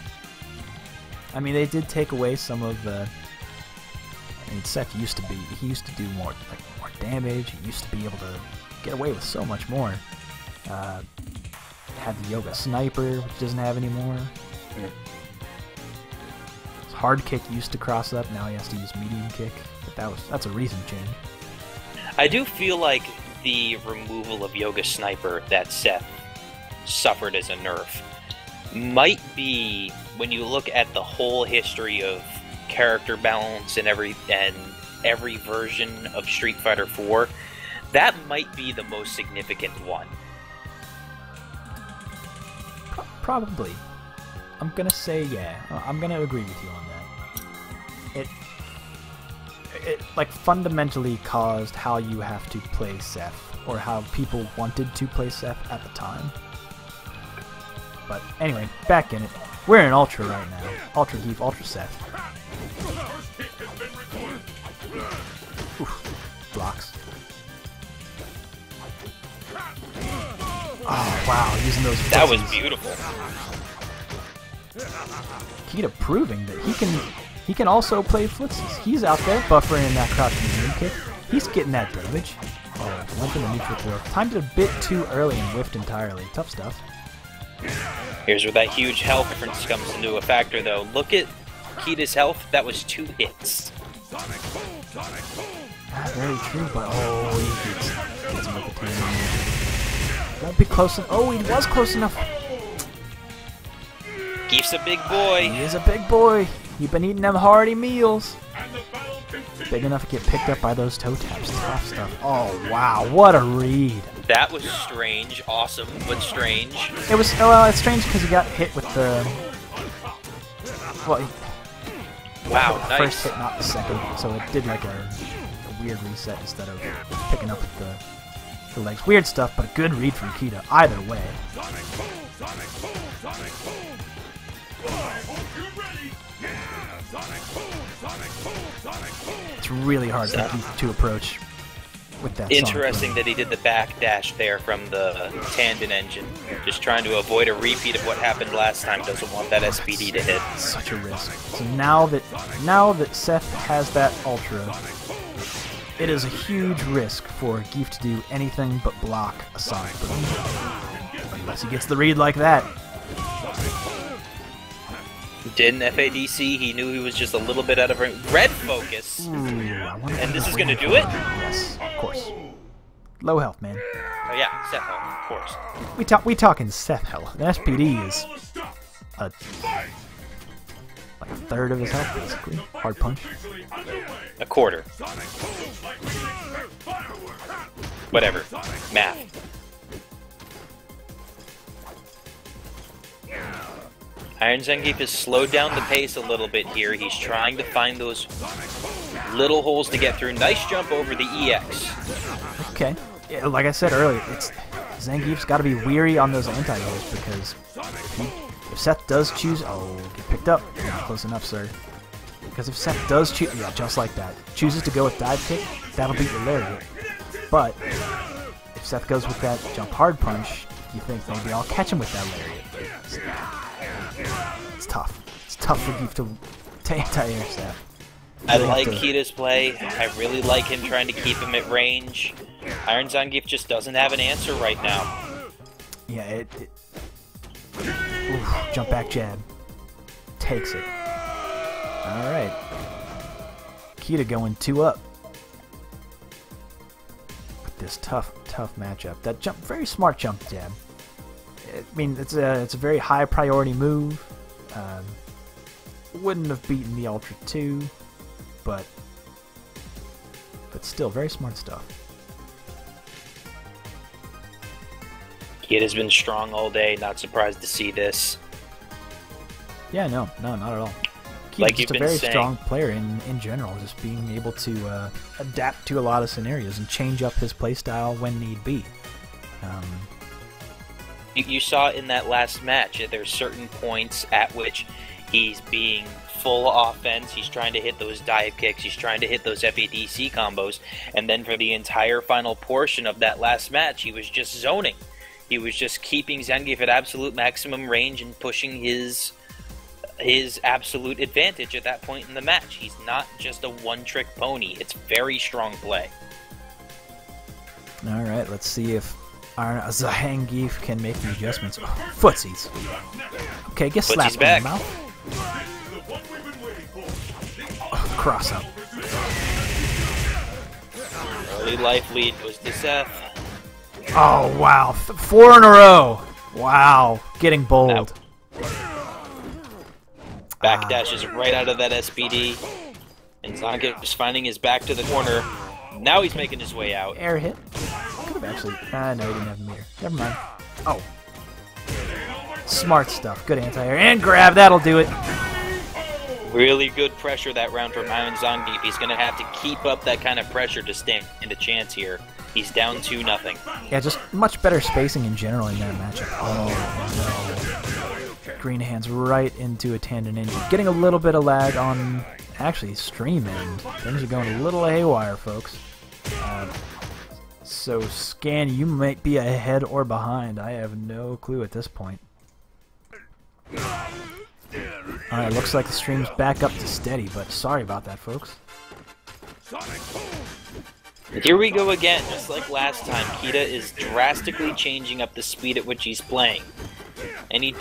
A: I mean, they did take away some of the. I mean, Seth used to be. He used to do more damage. He used to be able to get away with so much more. Had the Yoga Sniper, which doesn't have anymore. His hard kick used to cross up. Now he has to use medium kick. But that's a recent change.
B: I do feel like the removal of Yoga Sniper that Seth suffered as a nerf might be, when you look at the whole history of character balance and every version of Street Fighter 4, that might be the most significant one.
A: Probably. I'm gonna say yeah. I'm gonna agree with you on that. It like fundamentally caused how you have to play Seth, or how people wanted to play Seth at the time. But anyway, back in it. We're in Ultra right now. Ultra Heath, Ultra Seth. Oof. Blocks. Oh wow, using those footsies.
B: That was beautiful.
A: Akita proving that he can also play footsies. He's out there buffering in that crouching medium kick. He's getting that damage. Oh, went in the neutral throw. Timed it a bit too early and whiffed entirely. Tough stuff.
B: Here's where that huge health difference comes into a factor, though. Look at Kita's health. That was 2 hits.
A: Very true, but oh, he gets him with the tandem. Won't be close enough. Oh, he was close enough.
B: Geef's a big boy.
A: He is a big boy. You've been eating them hearty meals. Big enough to get picked up by those toe taps. Tough stuff. Oh, wow. What a read.
B: That was strange. Awesome, but strange.
A: It was, well, it's strange because he got hit with the, well,
B: Wow,
A: the
B: nice.
A: first hit, not the second. So it did like a weird reset instead of picking up with the legs. Weird stuff, but a good read from Kita. Either way. It's really hard to approach with that.
B: Interesting that he did the backdash there from the tandem engine. Just trying to avoid a repeat of what happened last time. Doesn't want that SPD to hit.
A: Such a risk. So now that Seth has that Ultra, it is a huge risk for Geef to do anything but block a Sonic Boom. Unless he gets the read like that.
B: Didn't FADC, he knew he was just a little bit out of red focus.
A: Ooh,
B: And this is going to do it?
A: Yes, of course. Low health, man.
B: Oh yeah, Seth, of course.
A: We talking Seth health. The SPD is like a third of his health, basically. Hard punch.
B: A quarter. Whatever. Math. Iron Zangief has slowed down the pace a little bit here. He's trying to find those little holes to get through. Nice jump over the EX.
A: Okay. Yeah, like I said earlier, Zangief's got to be weary on those anti-airs because if Seth does choose... Oh, get picked up. Not close enough, sir. Because if Seth does choose... Yeah, just like that. Chooses to go with dive kick, that'll beat your lariat. But if Seth goes with that jump hard punch, you think maybe I'll catch him with that lariat. tough for Geef to anti-air stab.
B: I like Kita's play. I really like him trying to keep him at range. Iron Zangief just doesn't have an answer right now.
A: Yeah, Oof, jump back jab. Takes it. Alright. Kita going 2 up. With this tough matchup. That jump, very smart jump jab. I mean, it's a very high priority move. Wouldn't have beaten the Ultra 2, but still very smart stuff.
B: Kita's been strong all day. Not surprised to see this.
A: Yeah, no, not at all. Kita's
B: Like
A: just a very strong player in general, just being able to adapt to a lot of scenarios and change up his playstyle when need be.
B: You saw in that last match, there's certain points at which he's being full offense, he's trying to hit those dive kicks, he's trying to hit those FADC combos, and then for the entire final portion of that last match, he was just zoning. He was just keeping Zangief at absolute maximum range and pushing his absolute advantage at that point in the match. He's not just a one-trick pony. It's very strong play.
A: Alright, let's see if Zangief can make the adjustments. Oh, footsies. Okay, get slapped in the mouth. Oh, cross up.
B: Early life lead goes to Seth.
A: Oh, wow. 4 in a row. Wow. Getting bold.
B: Backdashes right out of that SPD. And Zangief is finding his back to the corner. Now he's making his way out.
A: Air hit. Could have actually... no, he didn't have a meter. Never mind. Oh. Smart stuff. Good anti-air. And grab. That'll do it.
B: Really good pressure that round from Iron Zangief. He's going to have to keep up that kind of pressure to stand a chance here. He's down 2-0.
A: Yeah, just much better spacing in general in that matchup. Oh, no. Green hands right into a tandem ninja. Getting a little bit of lag on, actually, stream end. Things are going a little haywire, folks. So, Scan, you might be ahead or behind. I have no clue at this point. Alright, looks like the stream's back up to steady, but sorry about that, folks.
B: Here we go again, just like last time. Kita is drastically changing up the speed at which he's playing. And he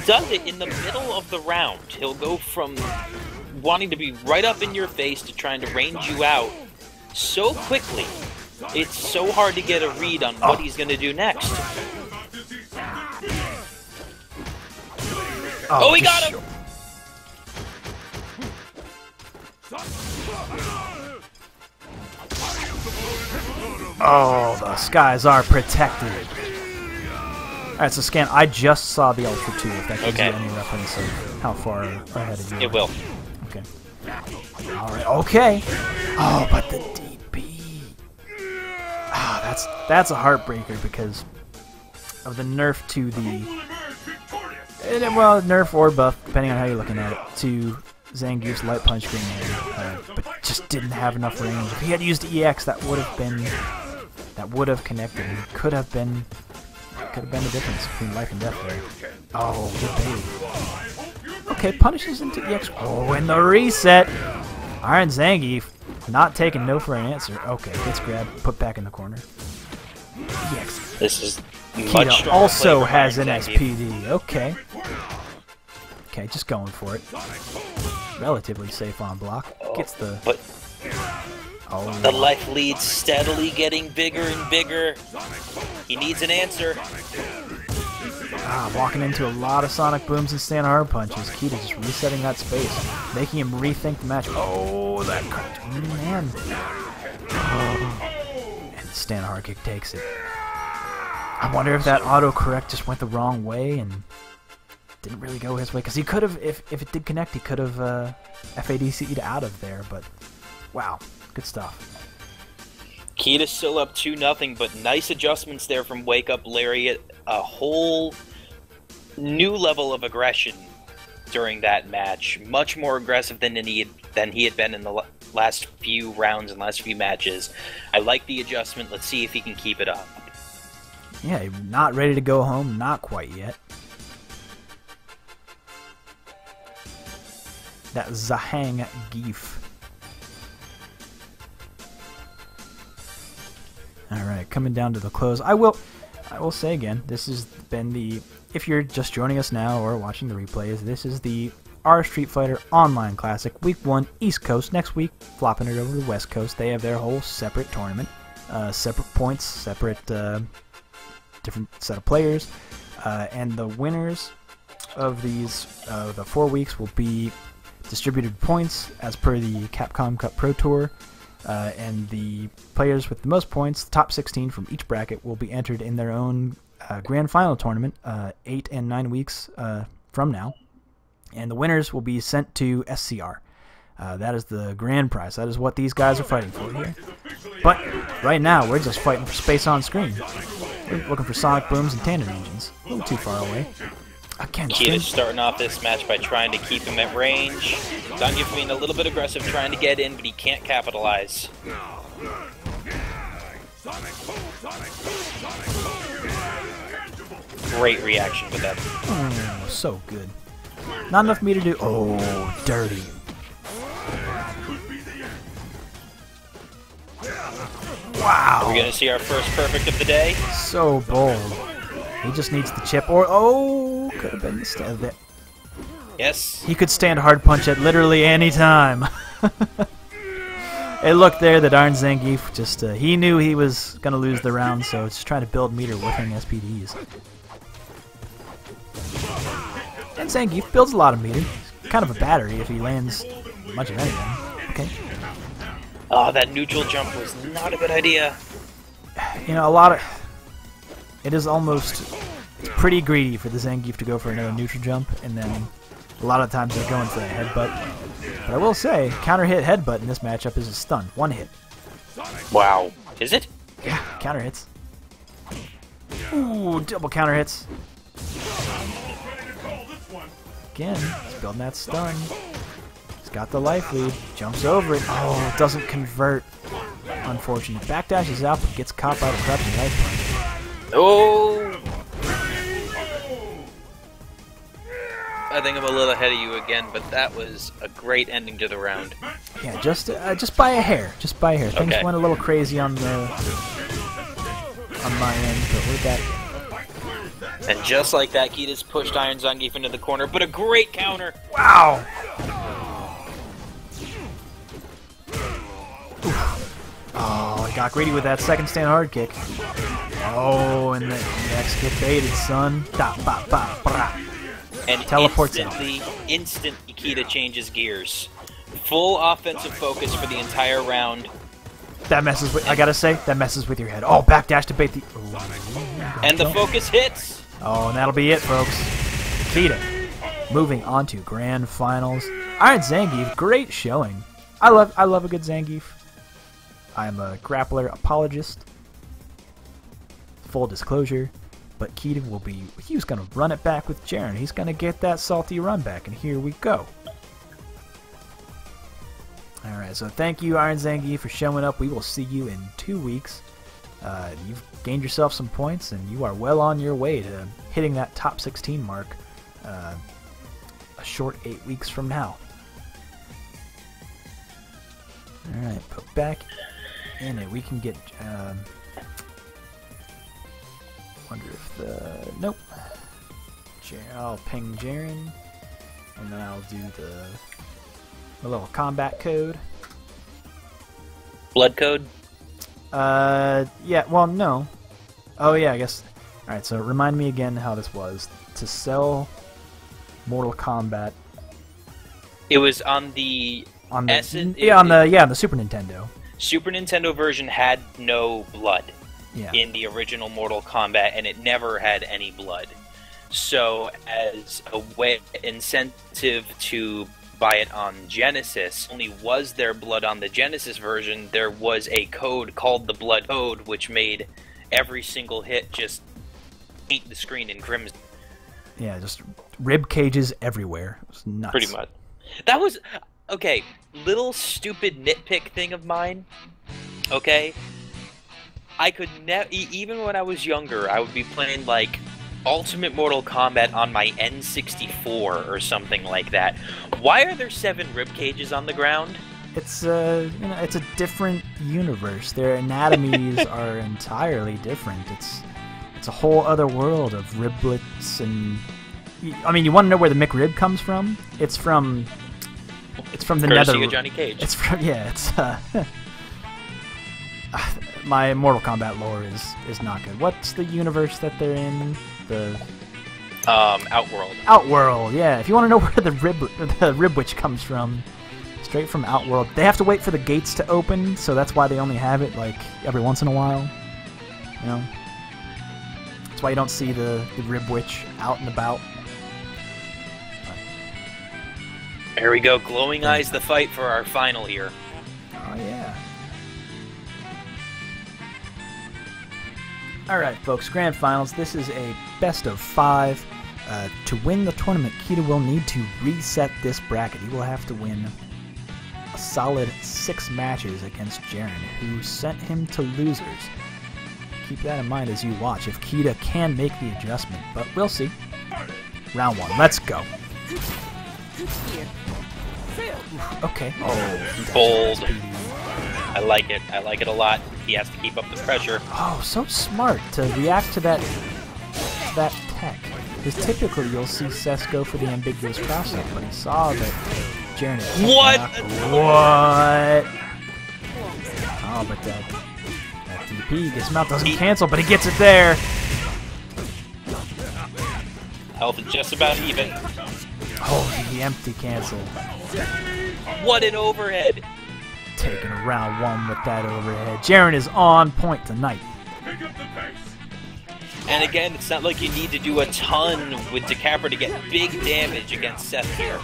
B: does it in the middle of the round. He'll go from wanting to be right up in your face to trying to range you out so quickly. It's so hard to get a read on what he's going to do next. Oh, he got him!
A: Oh, the skies are protected. Alright, so Scan, I just saw the Ultra 2, if that gives you any reference of how far ahead of you are.
B: It will.
A: Okay. Alright, okay. Oh, but the DP. Ah, that's a heartbreaker because of the nerf to the... well, nerf or buff, depending on how you're looking at it, to Zangief's Light Punch Green Hand, but just didn't have enough range. If he had used EX, that would have connected. It could have been the difference between life and death there. Oh, good baby. Okay, punishes into EX. Oh, and the reset. Iron Zangief not taking no for an answer. Okay, gets grabbed, put back in the corner. EX.
B: This is
A: Kita also has an SPD. Okay. Okay, just going for it. Relatively safe on block. Gets the...
B: But the life lead's steadily getting bigger and bigger. He needs an answer.
A: Walking into a lot of Sonic Booms and stand hard punches. Kita just resetting that space, making him rethink the match. Oh, that man. Oh. And the stand hard kick takes it. I wonder if that autocorrect just went the wrong way and didn't really go his way. Because he could have, if it did connect, he could have FADC'd out of there. But, wow, good stuff.
B: Kita's still up 2-0, but nice adjustments there from Wake Up Lariat. A whole new level of aggression during that match. Much more aggressive than he had been in the last few rounds and last few matches. I like the adjustment. Let's see if he can keep it up.
A: Yeah, not ready to go home. Not quite yet. That Zahang Geef. Alright, coming down to the close. I will say again, this has been the, if you're just joining us now or watching the replays, this is the our Street Fighter Online Classic, Week 1, East Coast. Next week, flopping it over to the West Coast. They have their whole separate tournament. Separate points, separate different set of players. And the winners of these, the 4 weeks, will be distributed points as per the Capcom Cup Pro Tour. And the players with the most points, the top 16 from each bracket, will be entered in their own grand final tournament 8 and 9 weeks from now. And the winners will be sent to SCR. That is the grand prize. That is what these guys are fighting for here. But right now, we're just fighting for space on screen. We're looking for sonic booms and tandem engines. A little too far away. Again,
B: Kid starting off this match by trying to keep him at range. Zangief being a little bit aggressive, trying to get in, but he can't capitalize. Great reaction with that.
A: Oh, so good. Not enough meter to... Oh, dirty. Wow.
B: Are we going to see our first perfect of the day?
A: So bold. He just needs the chip, or... Oh, could have been the stand there.
B: Yes.
A: He could stand hard punch at literally any time. It looked there that Iron Zangief just... he knew he was going to lose the round, so it's trying to build meter working SPDs. And Zangief builds a lot of meter. He's kind of a battery if he lands much of anything. Okay.
B: Oh, that neutral jump was not a good idea.
A: You know, a lot of... It is almost pretty greedy for the Zangief to go for another neutral jump, and then a lot of times they're going for a headbutt. But I will say, counter hit headbutt in this matchup is a stun. 1 hit.
B: Wow. Is it?
A: Yeah, counter hits. Ooh, double counter hits. Again, he's building that stun. He's got the life lead. Jumps over it. Oh, it doesn't convert. Unfortunate. Backdashes out, but gets caught by the crouching life punch.
B: Oh! I think I'm a little ahead of you again, but that was a great ending to the round.
A: Yeah, just by a hair. Just by a hair. Things went a little crazy on my end, but we're back.
B: And just like that, Kida's pushed Iron Zangief into the corner, but a great counter!
A: Wow! Oh, he got greedy with that second stand hard kick. Oh, and the next get baited, son. Da, ba, ba, bra.
B: And
A: teleports
B: instant Ikeda changes gears. Full offensive focus for the entire round.
A: That messes with, I gotta say, that messes with your head. Oh, backdash to bait the...
B: And the focus hits!
A: Oh, and that'll be it, folks. Ikeda moving on to grand finals. Iron Zangief, great showing. I love a good Zangief. I'm a grappler apologist. Full disclosure. But Keaton will be... He was going to run it back with Jaren. He's going to get that salty run back, and here we go. Alright, so thank you, Iron Zangief, for showing up. We will see you in 2 weeks. You've gained yourself some points, and you are well on your way to hitting that top 16 mark a short 8 weeks from now. Alright, put back in it. We can get... wonder if the... Nope. I'll ping Jaren, and then I'll do the little combat code.
B: Blood code?
A: Yeah, well, no. Oh, yeah, I guess. Alright, so remind me again how this was. To sell Mortal Kombat...
B: It was on the...
A: On the Super Nintendo.
B: Super Nintendo version had no blood.
A: Yeah.
B: In the original Mortal Kombat, and it never had any blood. So, as a way incentive to buy it on Genesis, only was there blood on the Genesis version, there was a code called the Blood Code, which made every single hit just paint the screen in crimson.
A: Yeah, just rib cages everywhere. It was nuts.
B: Pretty much. That was... Okay, little stupid nitpick thing of mine. Okay? I could never, even when I was younger, I would be playing like Ultimate Mortal Kombat on my N64 or something like that. Why are there 7 rib cages on the ground?
A: It's it's a different universe. Their anatomies are entirely different. It's a whole other world of riblets and. I mean, you want to know where the McRib comes from? It's from the Nether.
B: Of Johnny Cage.
A: It's from my Mortal Kombat lore is not good. What's the universe that they're in? The
B: Outworld.
A: Outworld, yeah. If you want to know where the rib witch comes from, straight from Outworld. They have to wait for the gates to open, so that's why they only have it like every once in a while. You know, that's why you don't see the rib witch out and about.
B: There we go. Glowing Eyes the fight for our final here.
A: Oh yeah. Alright folks, Grand Finals. This is a best of 5. To win the tournament, Kita will need to reset this bracket. He will have to win a solid 6 matches against Jaren, who sent him to losers. Keep that in mind as you watch if Kita can make the adjustment, but we'll see. Round 1, let's go. Okay. Oh,
B: bold. I like it. I like it a lot. He has to keep up the pressure.
A: Oh, so smart to react to that tech. Because typically you'll see Seth go for the ambiguous cross-up, but he saw that Jaren.
B: What?
A: What? Oh, but that DP gets him out. Doesn't cancel, but he gets it there.
B: Health is just about even.
A: Oh, the empty cancel.
B: What an overhead!
A: Taking a round 1 with that overhead. Jaren is on point tonight.
C: Pick up the pace.
B: And again, it's not like you need to do a ton with DeCapra to get big damage against Seth here.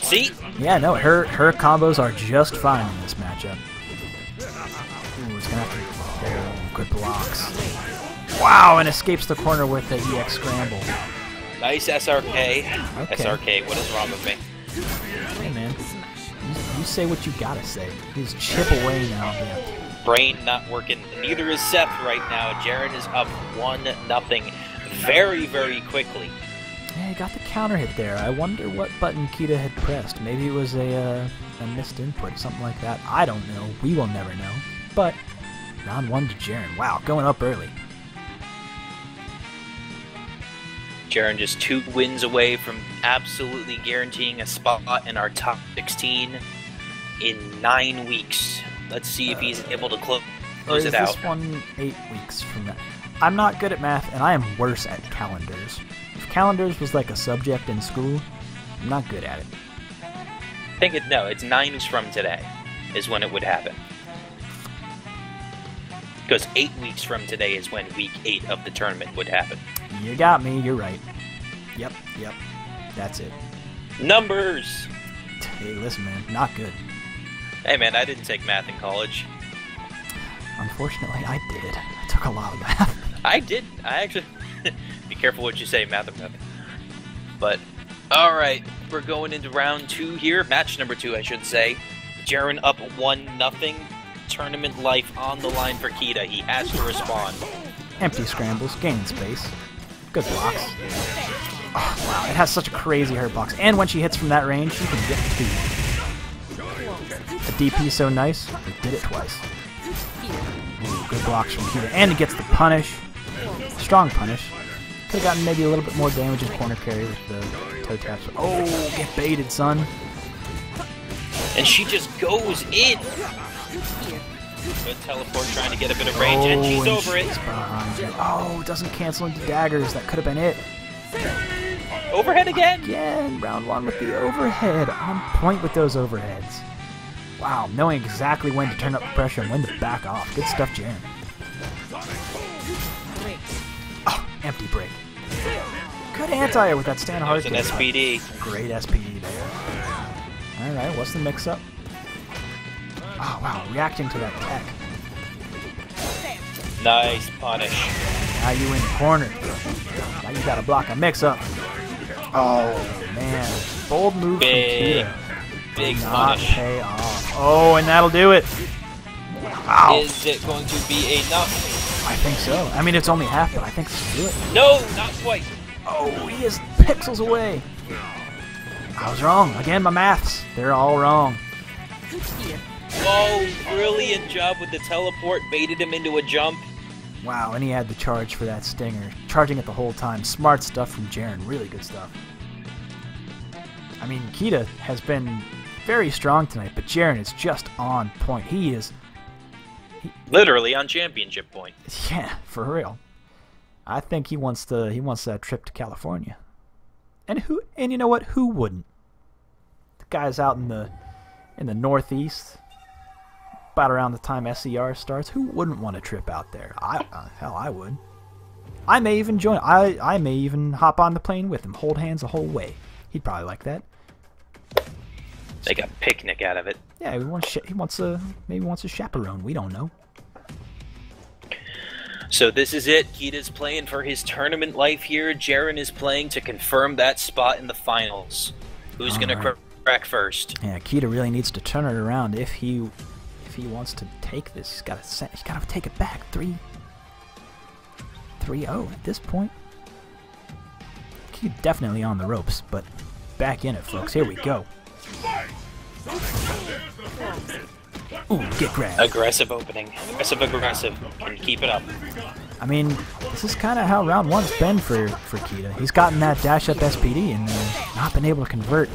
B: See?
A: Yeah, no, her combos are just fine in this matchup. Ooh, it's gonna have to. There, good blocks. Wow, and escapes the corner with the EX scramble.
B: Nice SRK.
A: Okay.
B: SRK, what is wrong with me?
A: Hey man, you say what you gotta say. He's chip away now. Yeah.
B: Brain not working. Neither is Seth right now. Jaren is up 1-0 very, very quickly.
A: Yeah, he got the counter hit there. I wonder what button Kita had pressed. Maybe it was a missed input, something like that. I don't know. We will never know. But round 1 to Jaren. Wow, going up early.
B: Jaren just 2 wins away from absolutely guaranteeing a spot in our top 16 in 9 weeks. Let's see if he's able to close it out.
A: Or is this one 8 weeks from that? I'm not good at math, and I am worse at calendars. If calendars was like a subject in school, I'm not good at it.
B: No, it's 9 weeks from today is when it would happen. Because 8 weeks from today is when week 8 of the tournament would happen.
A: You got me, you're right. Yep, that's it.
B: Numbers!
A: Hey, listen man, not good.
B: Hey man, I didn't take math in college.
A: Unfortunately, I did. I took a lot of math.
B: I did. I actually... Be careful what you say, math. But, alright, we're going into round 2 here. Match number 2, I should say. Jaren up 1-0. Tournament life on the line for Kita. He has to respond.
A: Empty scrambles, gaining space. Good blocks. Oh, wow, it has such a crazy hurt box. And when she hits from that range, she can get the DP so nice, it did it twice. Ooh, good blocks from Kita. And it gets the punish. Strong punish. Could have gotten maybe a little bit more damage in corner carry with the toe taps. Oh, get baited, son.
B: And she just goes in. Good teleport trying to get a bit of range, and she's over it.
A: Oh, doesn't cancel into daggers. That could have been it.
B: Overhead again?
A: Again, round 1 with the overhead. On point with those overheads. Wow, knowing exactly when to turn up the pressure and when to back off. Good stuff, Jaren. Oh, empty break. Good anti-air with that stand hard.
B: There's an SPD.
A: Great SPD there. Alright, what's the mix-up? Oh, wow, reacting to that tech.
B: Nice punish.
A: Now you in the corner. Now you gotta block a mix-up. Oh, man. Bold move
B: Big,
A: from Kita.
B: big
A: Not
B: punish.
A: pay off. Oh, and that'll do it. Wow.
B: Is it going to be enough?
A: I think so. I mean, it's only half, but I think this will do it.
B: No, not quite.
A: Oh, he is pixels away. I was wrong. Again, my maths. They're all wrong.
B: Oh, brilliant job with the teleport. Baited him into a jump.
A: Wow, and he had the charge for that stinger. Charging it the whole time. Smart stuff from Jaren. Really good stuff. I mean, Kita has been very strong tonight, but Jaren is just on point. He is...
B: Literally on championship point.
A: Yeah, for real. I think he wants that trip to California. And you know what? Who wouldn't? The guy's out in the Northeast, about around the time SER starts. Who wouldn't want a trip out there? Hell, I would. I may even join. I may even hop on the plane with him, hold hands the whole way. He'd probably like that.
B: Make a picnic out of it.
A: Yeah, maybe he wants a chaperone. We don't know.
B: So this is it. Kita's playing for his tournament life here. Jaren is playing to confirm that spot in the finals. Who's going to crack first?
A: Yeah, Kita really needs to turn it around if he wants to take this. He's got to take it back. 3-0 at this point. Kita definitely on the ropes, but back in it, folks. Here we go. Ooh, get grabbed.
B: Aggressive opening. Aggressive. Can keep it up.
A: I mean, this is kind of how round one's been for Kita. He's gotten that dash up SPD and not been able to convert.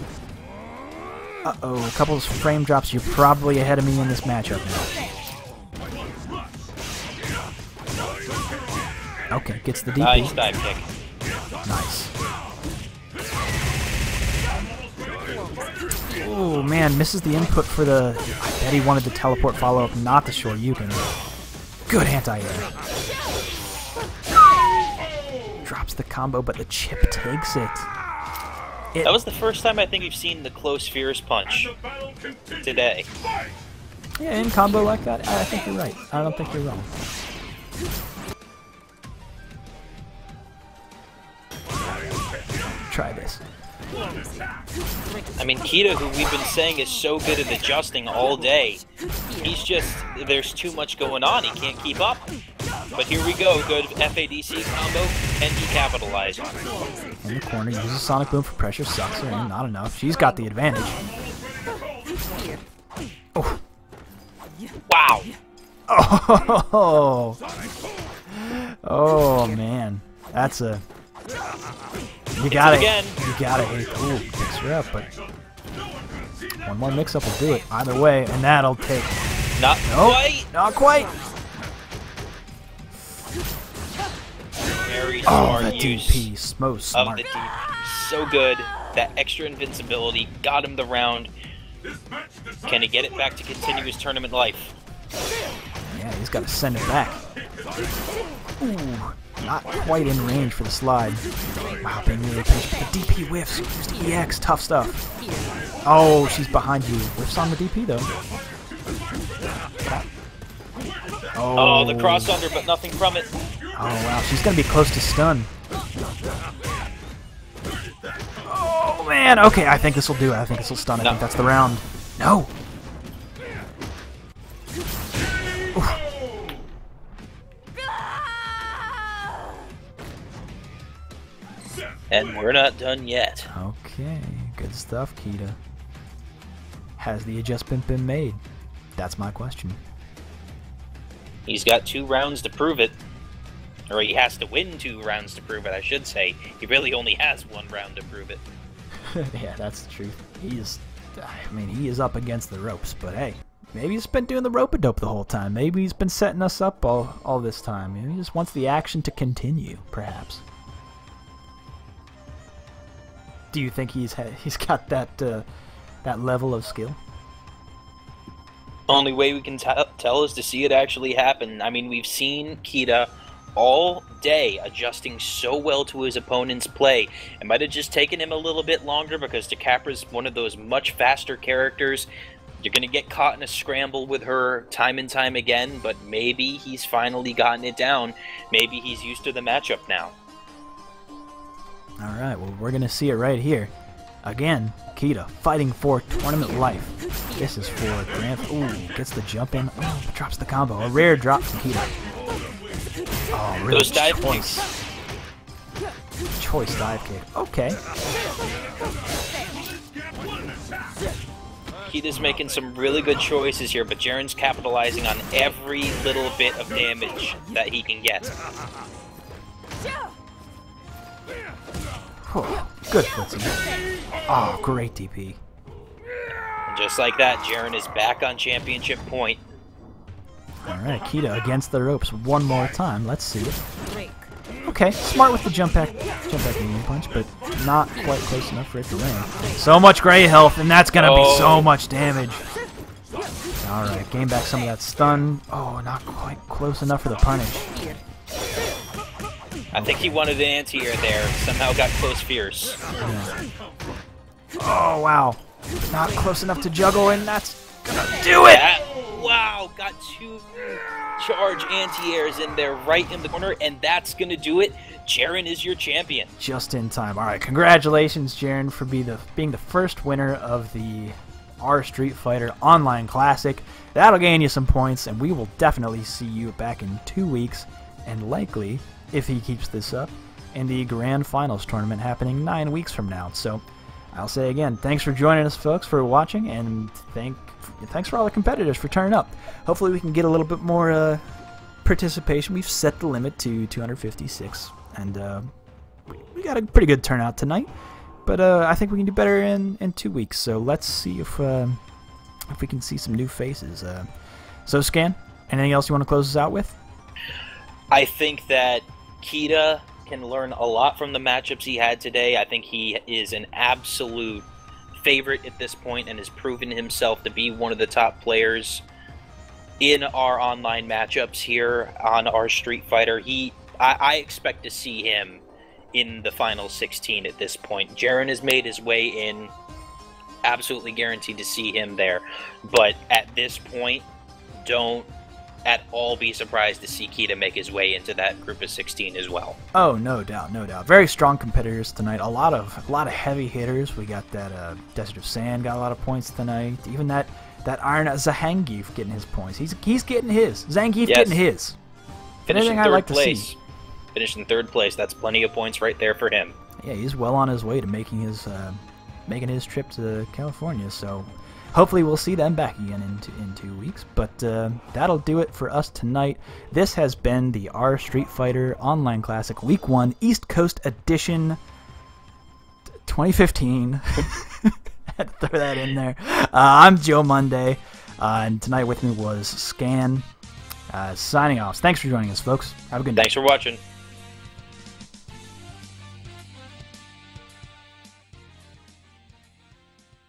A: Uh-oh, a couple of frame drops. You're probably ahead of me in this matchup now. Okay, gets the DP.
B: Nice dive kick.
A: Nice. Oh man, misses the input for the... I bet he wanted the teleport follow-up, not the Shoryuken. Good anti-air. Drops the combo, but the chip takes it.
B: That was the first time I think we've seen the close fierce punch today.
A: Yeah, in combo like that, I think you're right. I don't think you're wrong. Try this.
B: I mean, Kita, who we've been saying is so good at adjusting all day, he's just, there's too much going on, he can't keep up. But here we go, good FADC combo, and he capitalized.
A: In the corner, uses Sonic Boom for pressure, sucks her in, not enough. She's got the advantage. Oh.
B: Wow!
A: Oh! Oh, man. That's a... You gotta hate. Ooh, picks her up, but one more mix-up will do it. Either way, and that'll take.
B: Not quite.
A: Not quite.
B: Very smart use
A: DP, smart.
B: of the DP. So good. That extra invincibility got him the round. Can he get it back to continue his tournament life?
A: Yeah, he's got to send it back. Ooh. Not quite in range for the slide. Wow, being really patient. The DP whiffs. Used EX. Tough stuff. Oh, she's behind you. Whiffs on the DP, though.
B: Oh, the cross under, but nothing from it.
A: Oh, wow. She's going to be close to stun. Oh, man. Okay, I think this will do it. I think this will stun. I think that's the round. No. Oof.
B: And we're not done yet.
A: Okay, good stuff, Kita. Has the adjustment been made? That's my question.
B: He's got 2 rounds to prove it. Or he has to win 2 rounds to prove it, I should say. He really only has 1 round to prove it.
A: Yeah, that's the truth. He is up against the ropes, but hey, maybe he's been doing the rope-a-dope the whole time. Maybe he's been setting us up all this time. Maybe he just wants the action to continue, perhaps. Do you think he's got that level of skill?
B: Only way we can tell is to see it actually happen. I mean, we've seen Kita all day adjusting so well to his opponent's play. It might have just taken him a little bit longer because Decapra's one of those much faster characters. You're going to get caught in a scramble with her time and time again, but maybe he's finally gotten it down. Maybe he's used to the matchup now.
A: Alright, well, we're going to see it right here. Again, Kita fighting for tournament life. This is for Grand... Ooh, gets the jump in. Oh, drops the combo. A rare drop from Kita. Oh, really?
B: Those dive
A: choice. Choice dive kick. Okay.
B: Kita's making some really good choices here, but Jaren's capitalizing on every little bit of damage that he can get.
A: Oh, good footsie. Oh, great DP.
B: And just like that, Jaren is back on championship point.
A: Alright, Kita against the ropes one more time. Let's see it. Okay, smart with the jump back medium punch, but not quite close enough for it to land. So much gray health, and that's gonna be so much damage. Alright, gain back some of that stun. Oh, not quite close enough for the punish.
B: I think he wanted an anti-air there. Somehow got close fierce.
A: Yeah. Oh, wow. Not close enough to juggle, and that's gonna do it!
B: Wow, got 2 charge anti-airs in there right in the corner, and that's going to do it. Jaren is your champion.
A: Just in time. All right, congratulations, Jaren, for being the first winner of the StreetFighter Online Classic. That'll gain you some points, and we will definitely see you back in 2 weeks, and likely, if he keeps this up, in the Grand Finals tournament happening 9 weeks from now. So I'll say again, thanks for joining us, folks, for watching, and thanks for all the competitors for turning up. Hopefully we can get a little bit more participation. We've set the limit to 256, and we got a pretty good turnout tonight. But I think we can do better in 2 weeks. So let's see if we can see some new faces. So Scan, anything else you want to close us out with?
B: I think that Kita can learn a lot from the matchups he had today. I think he is an absolute favorite at this point and has proven himself to be one of the top players in our online matchups here on our Street Fighter. I expect to see him in the final 16 at this point. Jaren has made his way in. Absolutely guaranteed to see him there. But at this point, don't at all be surprised to see Kita make his way into that group of 16 as well.
A: Oh, no doubt, no doubt. Very strong competitors tonight. A lot of heavy hitters. We got that Desert of Sand got a lot of points tonight. Even that Iron Zangief getting his points. He's getting his. Zangief getting his.
B: Finishing third place. Finished in 3rd place. That's plenty of points right there for him.
A: Yeah, he's well on his way to making his trip to California. So hopefully we'll see them back again in 2 weeks. But that'll do it for us tonight. This has been the Street Fighter Online Classic Week 1 East Coast Edition 2015. Had to throw that in there. I'm Joe Monday, and tonight with me was Scan. Signing off. Thanks for joining us, folks. Have a good night.
B: Thanks for watching.